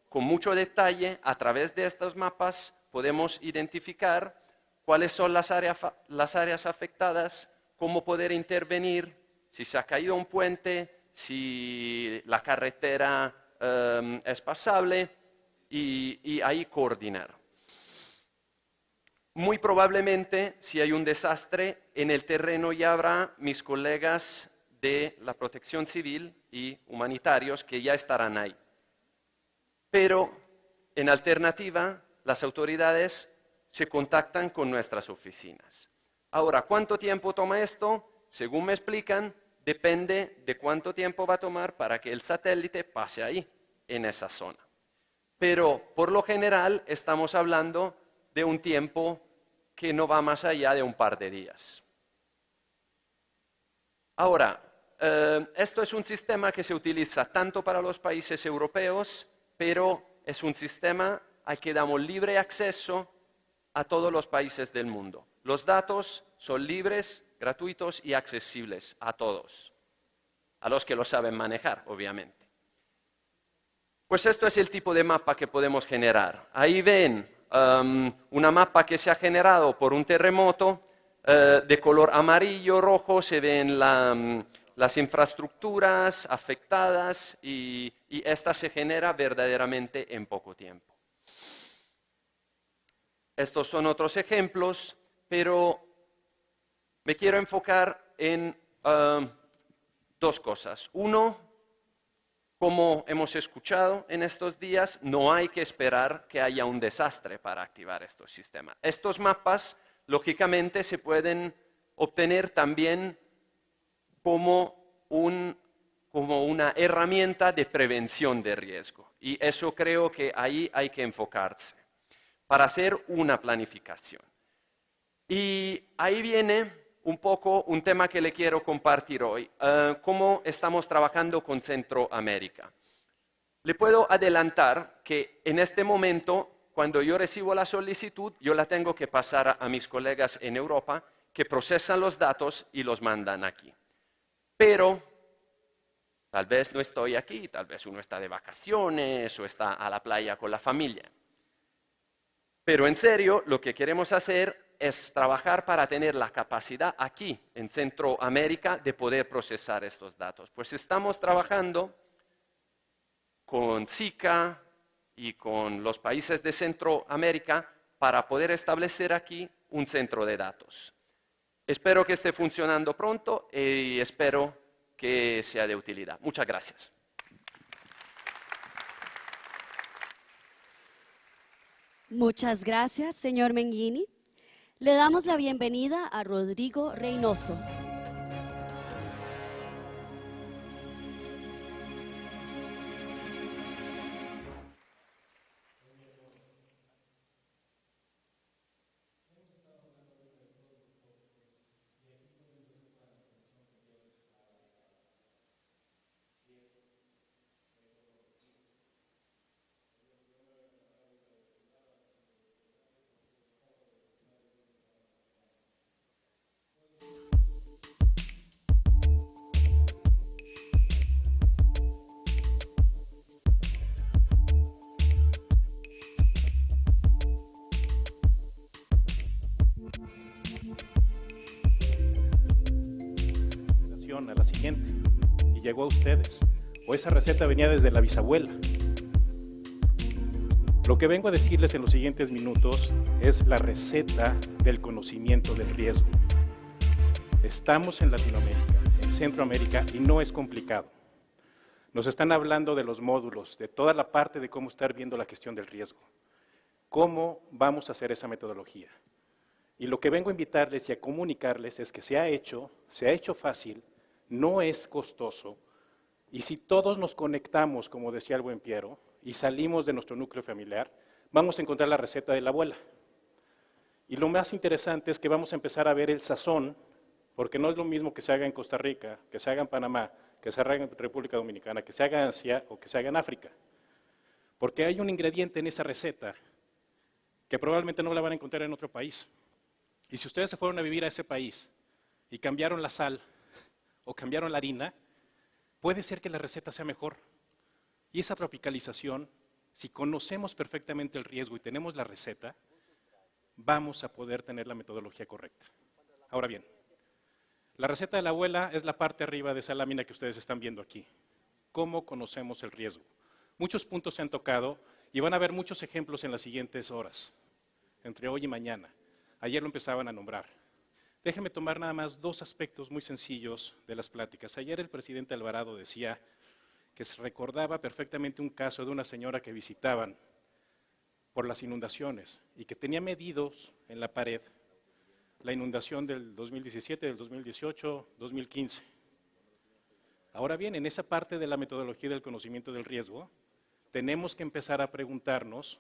S8: con mucho detalle. A través de estos mapas podemos identificar cuáles son las áreas afectadas, cómo poder intervenir, si se ha caído un puente, si la carretera es pasable y ahí coordinar. Muy probablemente, si hay un desastre, en el terreno ya habrá mis colegas de la protección civil y humanitarios que ya estarán ahí. Pero, en alternativa, las autoridades se contactan con nuestras oficinas. Ahora, ¿cuánto tiempo toma esto? Según me explican, depende de cuánto tiempo va a tomar para que el satélite pase ahí, en esa zona. Pero, por lo general, estamos hablando de un tiempo que no va más allá de un par de días. Ahora, esto es un sistema que se utiliza tanto para los países europeos, pero es un sistema al que damos libre acceso a todos los países del mundo. Los datos son libres, gratuitos y accesibles a todos, a los que lo saben manejar, obviamente. Pues esto es el tipo de mapa que podemos generar. Ahí ven una mapa que se ha generado por un terremoto de color amarillo, rojo, se ven las infraestructuras afectadas y esta se genera verdaderamente en poco tiempo. Estos son otros ejemplos, pero me quiero enfocar en dos cosas. Uno, como hemos escuchado en estos días, no hay que esperar que haya un desastre para activar estos sistemas. Estos mapas, lógicamente, se pueden obtener también como una herramienta de prevención de riesgo. Y eso creo que ahí hay que enfocarse para hacer una planificación. Y ahí viene un poco un tema que le quiero compartir hoy, cómo estamos trabajando con Centroamérica. Le puedo adelantar que en este momento, cuando yo recibo la solicitud, yo la tengo que pasar a mis colegas en Europa, que procesan los datos y los mandan aquí. Pero tal vez no estoy aquí, tal vez uno está de vacaciones o está a la playa con la familia. Pero en serio, lo que queremos hacer es trabajar para tener la capacidad aquí, en Centroamérica, de poder procesar estos datos. Pues estamos trabajando con SICA y con los países de Centroamérica para poder establecer aquí un centro de datos. Espero que esté funcionando pronto y espero que sea de utilidad. Muchas gracias.
S2: Muchas gracias, señor Menghini. Le damos la bienvenida a Rodrigo Reynoso.
S9: A la siguiente y llegó a ustedes, o esa receta venía desde la bisabuela. Lo que vengo a decirles en los siguientes minutos es la receta del conocimiento del riesgo. Estamos en Latinoamérica, en Centroamérica, y no es complicado. Nos están hablando de los módulos, de toda la parte de cómo estar viendo la gestión del riesgo. ¿Cómo vamos a hacer esa metodología? Y lo que vengo a invitarles y a comunicarles es que se ha hecho fácil, no es costoso, y si todos nos conectamos, como decía el buen Piero, y salimos de nuestro núcleo familiar, vamos a encontrar la receta de la abuela. Y lo más interesante es que vamos a empezar a ver el sazón, porque no es lo mismo que se haga en Costa Rica, que se haga en Panamá, que se haga en República Dominicana, que se haga en Asia o que se haga en África. Porque hay un ingrediente en esa receta que probablemente no la van a encontrar en otro país. Y si ustedes se fueron a vivir a ese país y cambiaron la sal o cambiaron la harina, puede ser que la receta sea mejor. Y esa tropicalización, si conocemos perfectamente el riesgo y tenemos la receta, vamos a poder tener la metodología correcta. Ahora bien, la receta de la abuela es la parte arriba de esa lámina que ustedes están viendo aquí. ¿Cómo conocemos el riesgo? Muchos puntos se han tocado y van a haber muchos ejemplos en las siguientes horas, entre hoy y mañana. Ayer lo empezaban a nombrar. Déjenme tomar nada más dos aspectos muy sencillos de las pláticas. Ayer el presidente Alvarado decía que se recordaba perfectamente un caso de una señora que visitaban por las inundaciones y que tenía medidos en la pared la inundación del 2017, del 2018, 2015. Ahora bien, en esa parte de la metodología del conocimiento del riesgo, tenemos que empezar a preguntarnos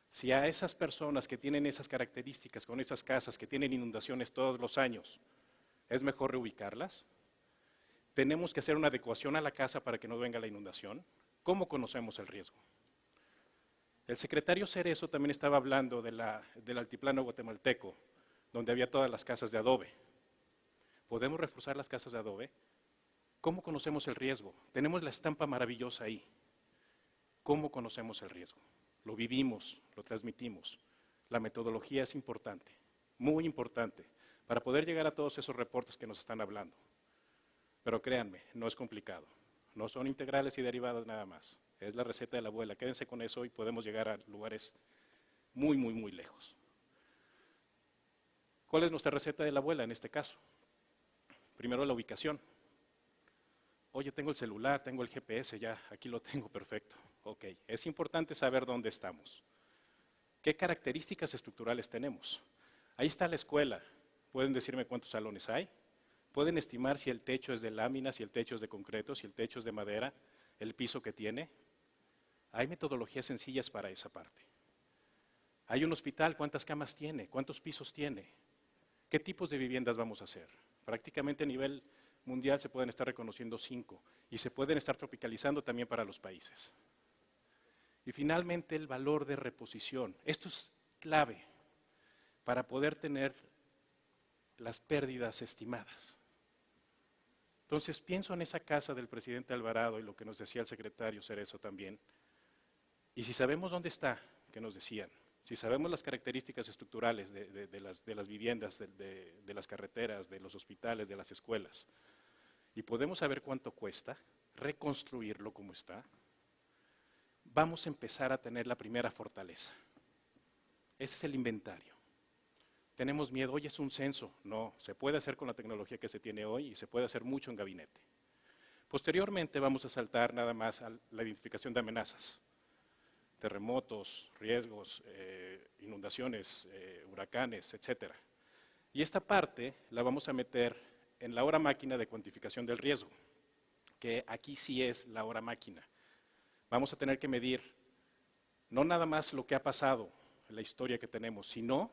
S9: si a esas personas que tienen esas características, con esas casas que tienen inundaciones todos los años, ¿es mejor reubicarlas? ¿Tenemos que hacer una adecuación a la casa para que no venga la inundación? ¿Cómo conocemos el riesgo? El secretario Cerezo también estaba hablando del altiplano guatemalteco, donde había todas las casas de adobe. ¿Podemos reforzar las casas de adobe? ¿Cómo conocemos el riesgo? Tenemos la estampa maravillosa ahí. ¿Cómo conocemos el riesgo? Lo vivimos, lo transmitimos. La metodología es importante, muy importante, para poder llegar a todos esos reportes que nos están hablando. Pero créanme, no es complicado. No son integrales y derivadas nada más. Es la receta de la abuela. Quédense con eso y podemos llegar a lugares muy, muy, muy lejos. ¿Cuál es nuestra receta de la abuela en este caso? Primero la ubicación. Oye, tengo el celular, tengo el GPS, ya, aquí lo tengo perfecto. Ok, es importante saber dónde estamos. ¿Qué características estructurales tenemos? Ahí está la escuela. ¿Pueden decirme cuántos salones hay? ¿Pueden estimar si el techo es de lámina, si el techo es de concreto, si el techo es de madera, el piso que tiene? Hay metodologías sencillas para esa parte. Hay un hospital, ¿cuántas camas tiene? ¿Cuántos pisos tiene? ¿Qué tipos de viviendas vamos a hacer? Prácticamente a nivel mundial se pueden estar reconociendo 5 y se pueden estar tropicalizando también para los países. Y finalmente el valor de reposición. Esto es clave para poder tener las pérdidas estimadas. Entonces pienso en esa casa del presidente Alvarado y lo que nos decía el secretario Cerezo también. Y si sabemos dónde está, que nos decían, si sabemos las características estructurales de las viviendas, de las carreteras, de los hospitales, de las escuelas, y podemos saber cuánto cuesta reconstruirlo como está, vamos a empezar a tener la primera fortaleza. Ese es el inventario. Tenemos miedo, hoy es un censo. No, se puede hacer con la tecnología que se tiene hoy y se puede hacer mucho en gabinete. Posteriormente vamos a saltar nada más a la identificación de amenazas. Terremotos, riesgos, inundaciones, huracanes, etc. Y esta parte la vamos a meter en la hora máquina de cuantificación del riesgo, que aquí sí es la hora máquina. Vamos a tener que medir no nada más lo que ha pasado en la historia que tenemos, sino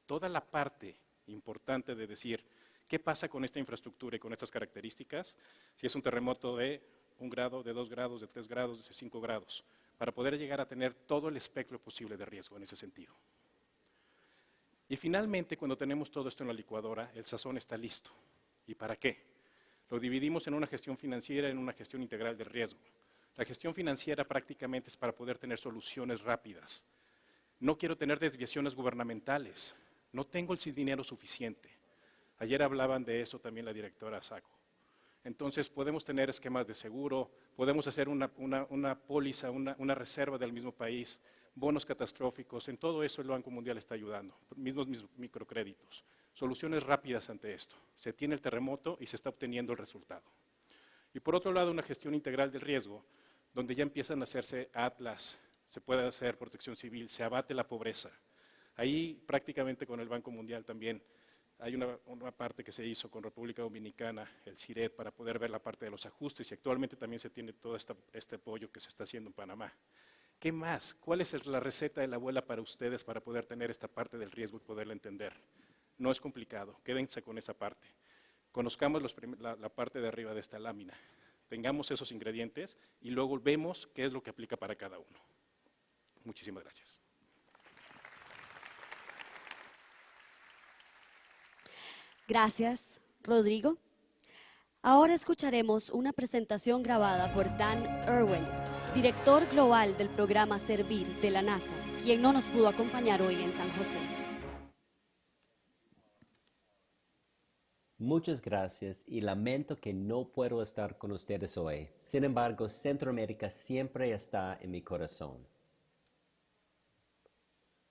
S9: toda la parte importante de decir qué pasa con esta infraestructura y con estas características, si es un terremoto de 1 grado, de 2 grados, de 3 grados, de 5 grados, para poder llegar a tener todo el espectro posible de riesgo en ese sentido. Y finalmente, cuando tenemos todo esto en la licuadora, el sazón está listo. ¿Y para qué? Lo dividimos en una gestión financiera y en una gestión integral del riesgo. La gestión financiera prácticamente es para poder tener soluciones rápidas. No quiero tener desviaciones gubernamentales. No tengo el dinero suficiente. Ayer hablaban de eso también la directora Saco. Entonces podemos tener esquemas de seguro, podemos hacer una póliza, una reserva del mismo país, bonos catastróficos, en todo eso el Banco Mundial está ayudando, mismos microcréditos, soluciones rápidas ante esto. Se tiene el terremoto y se está obteniendo el resultado. Y por otro lado, una gestión integral del riesgo, donde ya empiezan a hacerse atlas, se puede hacer protección civil, se abate la pobreza. Ahí prácticamente con el Banco Mundial también hay una parte que se hizo con República Dominicana, el CIRED, para poder ver la parte de los ajustes y actualmente también se tiene todo este apoyo que se está haciendo en Panamá. ¿Qué más? ¿Cuál es la receta de la abuela para ustedes para poder tener esta parte del riesgo y poderla entender? No es complicado, quédense con esa parte. Conozcamos la parte de arriba de esta lámina, tengamos esos ingredientes y luego vemos qué es lo que aplica para cada uno. Muchísimas gracias.
S2: Gracias, Rodrigo. Ahora escucharemos una presentación grabada por Dan Irwin, director global del programa Servir de la NASA, quien no nos pudo acompañar hoy en San José.
S10: Muchas gracias y lamento que no puedo estar con ustedes hoy. Sin embargo, Centroamérica siempre está en mi corazón.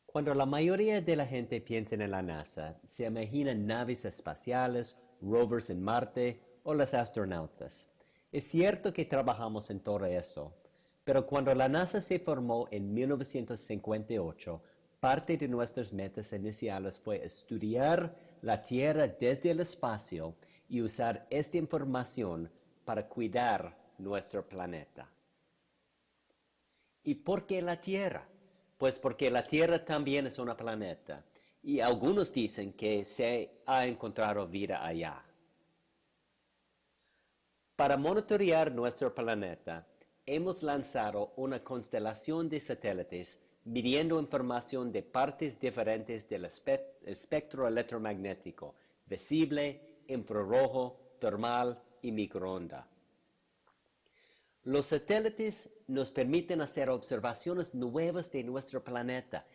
S10: Cuando la mayoría de la gente piensa en la NASA, se imaginan naves espaciales, rovers en Marte o los astronautas. Es cierto que trabajamos en todo eso, pero cuando la NASA se formó en 1958, parte de nuestras metas iniciales fue estudiar la Tierra desde el espacio y usar esta información para cuidar nuestro planeta. ¿Y por qué la Tierra? Pues porque la Tierra también es un planeta y algunos dicen que se ha encontrado vida allá. Para monitorear nuestro planeta, hemos lanzado una constelación de satélites midiendo información de partes diferentes del espectro electromagnético, visible, infrarrojo, termal y microonda. Los satélites nos permiten hacer observaciones nuevas de nuestro planeta,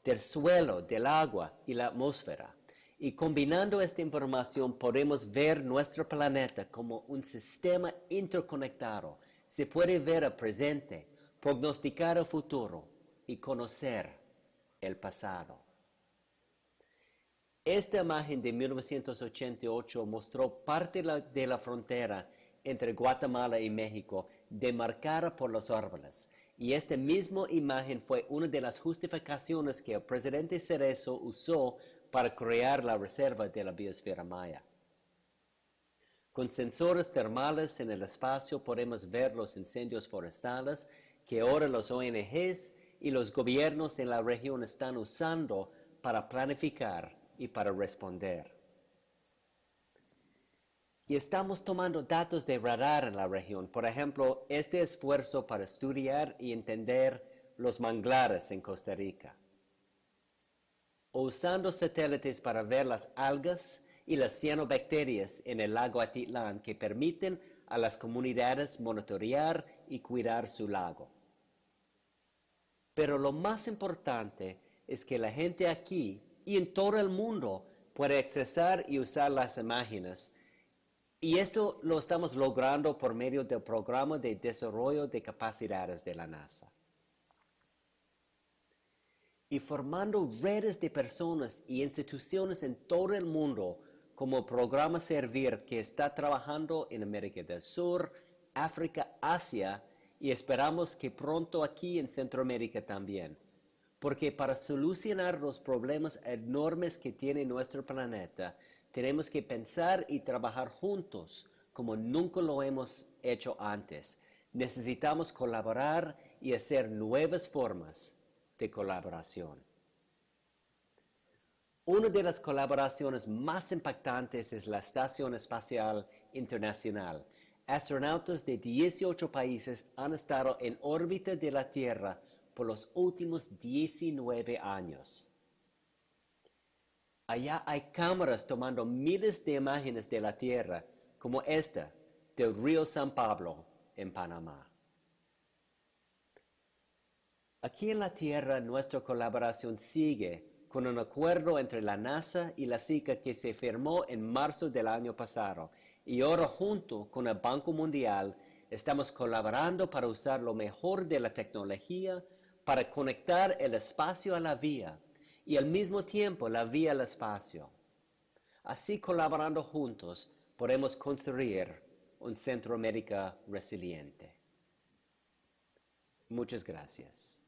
S10: del suelo, del agua y la atmósfera. Y combinando esta información podemos ver nuestro planeta como un sistema interconectado. Se puede ver el presente, prognosticar el futuro y conocer el pasado. Esta imagen de 1988 mostró parte de la frontera entre Guatemala y México demarcada por los árboles. Y esta misma imagen fue una de las justificaciones que el presidente Cerezo usó para crear la reserva de la biosfera maya. Con sensores termales en el espacio podemos ver los incendios forestales que ahora los ONGs y los gobiernos en la región están usando para planificar y para responder. Y estamos tomando datos de radar en la región. Por ejemplo, este esfuerzo para estudiar y entender los manglares en Costa Rica. O usando satélites para ver las algas y las cianobacterias en el lago Atitlán que permiten a las comunidades monitorear y cuidar su lago. Pero lo más importante es que la gente aquí y en todo el mundo puede accesar y usar las imágenes. Y esto lo estamos logrando por medio del Programa de Desarrollo de Capacidades de la NASA. Y formando redes de personas y instituciones en todo el mundo, como el Programa Servir, que está trabajando en América del Sur, África, Asia, y esperamos que pronto aquí en Centroamérica también. Porque para solucionar los problemas enormes que tiene nuestro planeta, tenemos que pensar y trabajar juntos como nunca lo hemos hecho antes. Necesitamos colaborar y hacer nuevas formas de colaboración. Una de las colaboraciones más impactantes es la Estación Espacial Internacional. Astronautas de 18 países han estado en órbita de la Tierra por los últimos 19 años. Allá hay cámaras tomando miles de imágenes de la Tierra, como esta del río San Pablo en Panamá. Aquí en la Tierra nuestra colaboración sigue con un acuerdo entre la NASA y la SICA que se firmó en marzo del año pasado. Y ahora junto con el Banco Mundial estamos colaborando para usar lo mejor de la tecnología para conectar el espacio a la vía y al mismo tiempo la vía al espacio. Así colaborando juntos podemos construir un Centroamérica resiliente. Muchas gracias.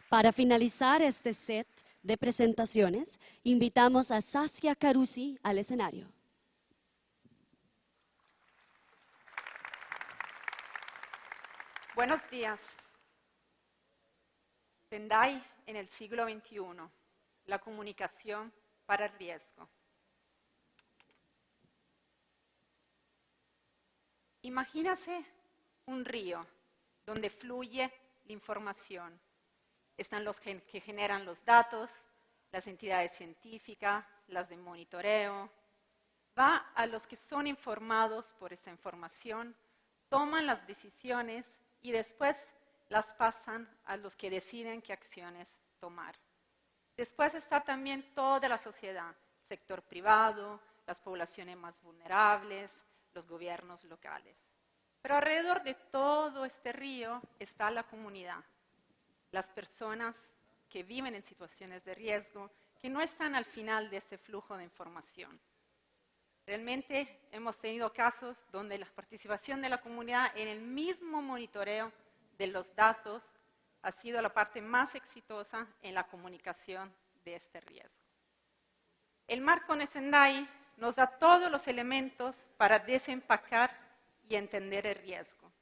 S2: Para finalizar este set de presentaciones, invitamos a Saskia Carusi al escenario.
S11: Buenos días. Tendai en el siglo XXI, la comunicación para el riesgo. Imagínase un río donde fluye la información. Están los que generan los datos, las entidades científicas, las de monitoreo. Va a los que son informados por esa información, toman las decisiones y después las pasan a los que deciden qué acciones tomar. Después está también toda la sociedad, sector privado, las poblaciones más vulnerables, los gobiernos locales. Pero alrededor de todo este río está la comunidad, las personas que viven en situaciones de riesgo, que no están al final de este flujo de información. Realmente hemos tenido casos donde la participación de la comunidad en el mismo monitoreo de los datos ha sido la parte más exitosa en la comunicación de este riesgo. El marco Sendai nos da todos los elementos para desempacar y entender el riesgo.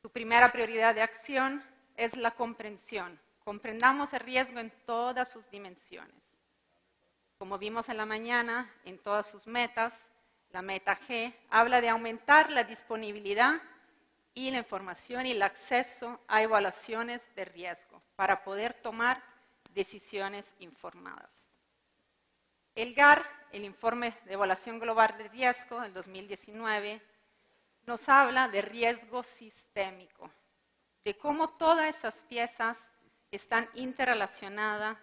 S11: Su primera prioridad de acción es la comprensión. Comprendamos el riesgo en todas sus dimensiones. Como vimos en la mañana, en todas sus metas, la meta G habla de aumentar la disponibilidad y la información y el acceso a evaluaciones de riesgo para poder tomar decisiones informadas. El GAR, el Informe de Evaluación Global de Riesgo del 2019, nos habla de riesgo sistémico, de cómo todas esas piezas están interrelacionadas,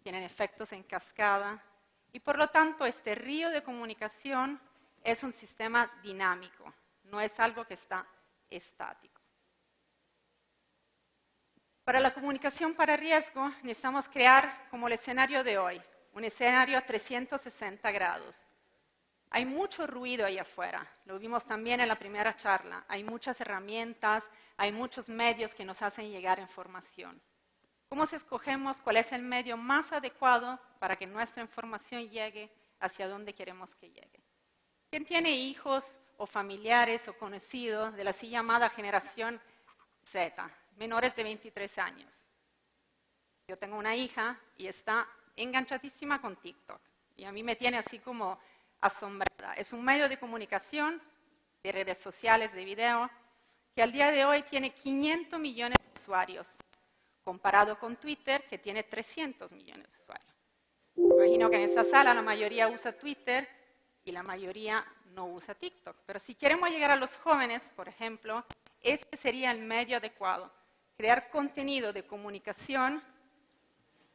S11: tienen efectos en cascada, y por lo tanto este río de comunicación es un sistema dinámico, no es algo que está estático. Para la comunicación para riesgo necesitamos crear como el escenario de hoy, un escenario a 360 grados. Hay mucho ruido ahí afuera, lo vimos también en la primera charla, hay muchas herramientas, hay muchos medios que nos hacen llegar información. ¿Cómo escogemos cuál es el medio más adecuado para que nuestra información llegue hacia donde queremos que llegue? ¿Quién tiene hijos o familiares o conocidos de la así llamada generación Z, menores de 23 años? Yo tengo una hija y está enganchadísima con TikTok y a mí me tiene así como asombrada. Es un medio de comunicación, de redes sociales, de video, que al día de hoy tiene 500 millones de usuarios, comparado con Twitter, que tiene 300 millones de usuarios. Imagino que en esta sala la mayoría usa Twitter y la mayoría no usa TikTok. Pero si queremos llegar a los jóvenes, por ejemplo, este sería el medio adecuado. Crear contenido de comunicación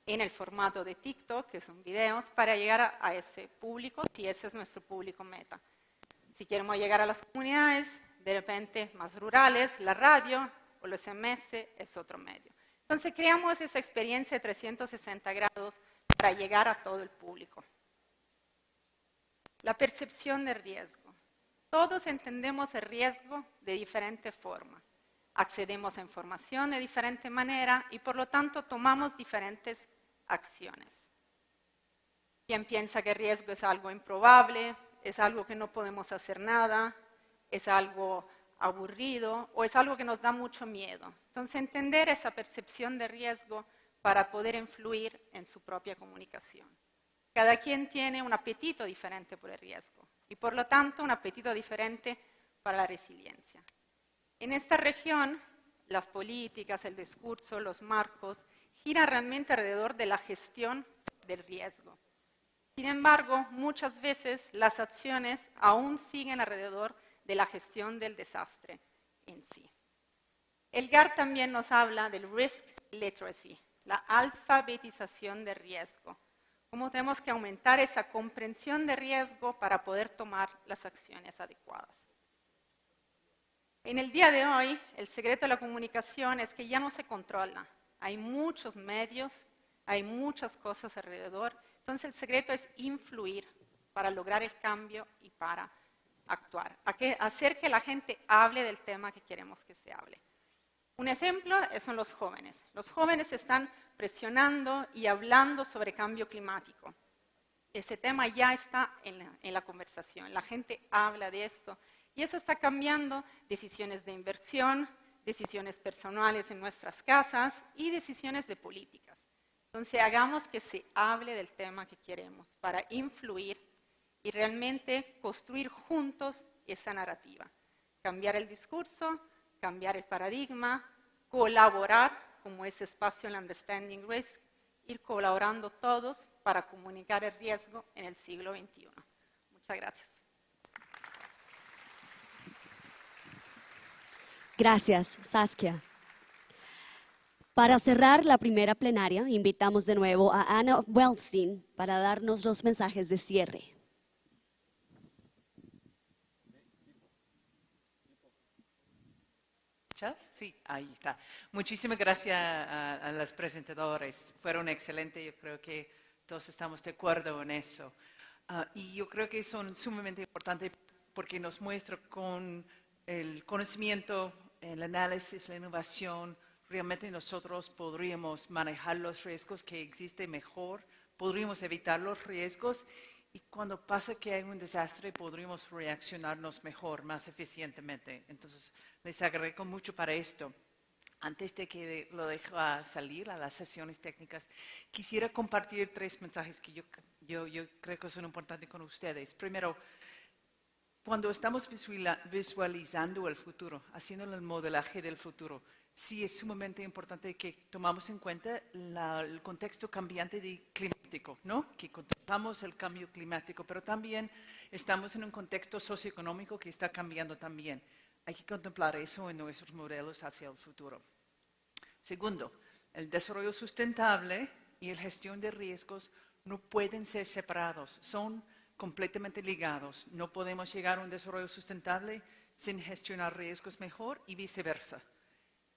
S11: en el formato de TikTok, que son videos, para llegar a ese público, si ese es nuestro público meta. Si queremos llegar a las comunidades, de repente más rurales, la radio o los SMS es otro medio. Entonces creamos esa experiencia de 360 grados para llegar a todo el público. La percepción de riesgo. Todos entendemos el riesgo de diferentes formas. Accedemos a información de diferente manera y por lo tanto tomamos diferentes acciones. ¿Quién piensa que el riesgo es algo improbable, es algo que no podemos hacer nada, es algo aburrido o es algo que nos da mucho miedo? Entonces, entender esa percepción de riesgo para poder influir en su propia comunicación. Cada quien tiene un apetito diferente por el riesgo y, por lo tanto, un apetito diferente para la resiliencia. En esta región, las políticas, el discurso, los marcos, giran realmente alrededor de la gestión del riesgo. Sin embargo, muchas veces las acciones aún siguen alrededor de la gestión del desastre en sí. El GAR también nos habla del risk literacy, la alfabetización de riesgo. Cómo tenemos que aumentar esa comprensión de riesgo para poder tomar las acciones adecuadas. En el día de hoy, el secreto de la comunicación es que ya no se controla. Hay muchos medios, hay muchas cosas alrededor. Entonces, el secreto es influir para lograr el cambio y para actuar, hacer que la gente hable del tema que queremos que se hable. Un ejemplo son los jóvenes. Los jóvenes están presionando y hablando sobre cambio climático. Ese tema ya está en la conversación, la gente habla de esto y eso está cambiando decisiones de inversión, decisiones personales en nuestras casas y decisiones de políticas. Entonces, hagamos que se hable del tema que queremos para influir y realmente construir juntos esa narrativa. Cambiar el discurso, cambiar el paradigma, colaborar como ese espacio en Understanding Risk, ir colaborando todos para comunicar el riesgo en el siglo XXI. Muchas gracias.
S2: Gracias, Saskia. Para cerrar la primera plenaria, invitamos de nuevo a Anna Wellstein para darnos los mensajes de cierre.
S5: Sí, ahí está. Muchísimas gracias a las presentadoras. Fueron excelentes. Yo creo que todos estamos de acuerdo en eso. Y yo creo que son sumamente importantes porque nos muestra con el conocimiento, el análisis, la innovación, realmente nosotros podríamos manejar los riesgos que existen mejor, podríamos evitar los riesgos y cuando pasa que hay un desastre podríamos reaccionarnos mejor, más eficientemente. Entonces, les agradezco mucho para esto. Antes de que lo deje salir a las sesiones técnicas, quisiera compartir 3 mensajes que yo creo que son importantes con ustedes. Primero, cuando estamos visualizando el futuro, haciendo el modelaje del futuro, sí es sumamente importante que tomamos en cuenta el contexto cambiante climático, ¿no? Que contemplamos el cambio climático, pero también estamos en un contexto socioeconómico que está cambiando también. Hay que contemplar eso en nuestros modelos hacia el futuro. Segundo, el desarrollo sustentable y la gestión de riesgos no pueden ser separados, son completamente ligados. No podemos llegar a un desarrollo sustentable sin gestionar riesgos mejor y viceversa.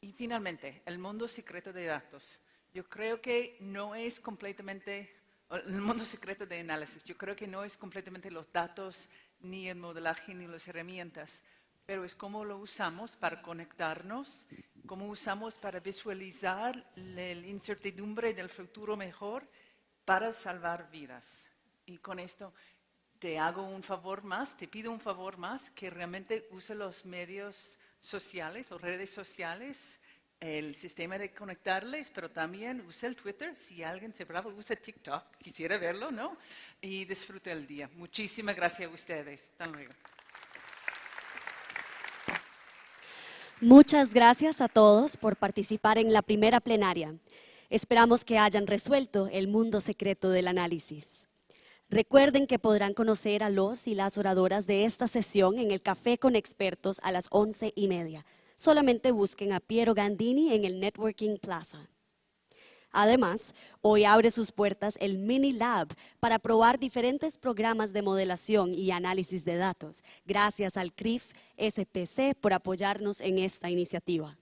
S5: Y finalmente, el mundo secreto de datos. Yo creo que no es completamente, el mundo secreto de análisis, yo creo que no es completamente los datos, ni el modelaje, ni las herramientas, pero es cómo lo usamos para conectarnos, cómo usamos para visualizar la incertidumbre del futuro mejor para salvar vidas. Y con esto te hago un favor más, te pido un favor más, que realmente use los medios sociales, las redes sociales, el sistema de conectarles, pero también use el Twitter, si alguien se brava, use TikTok, quisiera verlo, ¿no? Y disfrute el día. Muchísimas gracias a ustedes. Hasta luego.
S2: Muchas gracias a todos por participar en la primera plenaria. Esperamos que hayan resuelto el mundo secreto del análisis. Recuerden que podrán conocer a los y las oradoras de esta sesión en el Café con Expertos a las 11:30. Solamente busquen a Piero Gandini en el Networking Plaza. Además, hoy abre sus puertas el Mini Lab para probar diferentes programas de modelación y análisis de datos. Gracias al CRIF SPC por apoyarnos en esta iniciativa.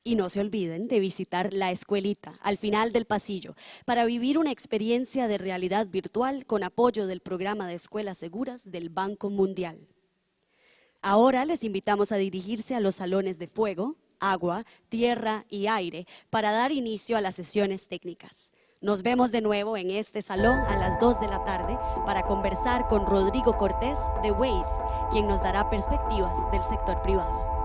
S2: Y no se olviden de visitar la escuelita al final del pasillo para vivir una experiencia de realidad virtual con apoyo del programa de escuelas seguras del Banco Mundial. Ahora les invitamos a dirigirse a los salones de fuego, agua, tierra y aire para dar inicio a las sesiones técnicas. Nos vemos de nuevo en este salón a las 2 de la tarde para conversar con Rodrigo Cortés de Waze, quien nos dará perspectivas del sector privado.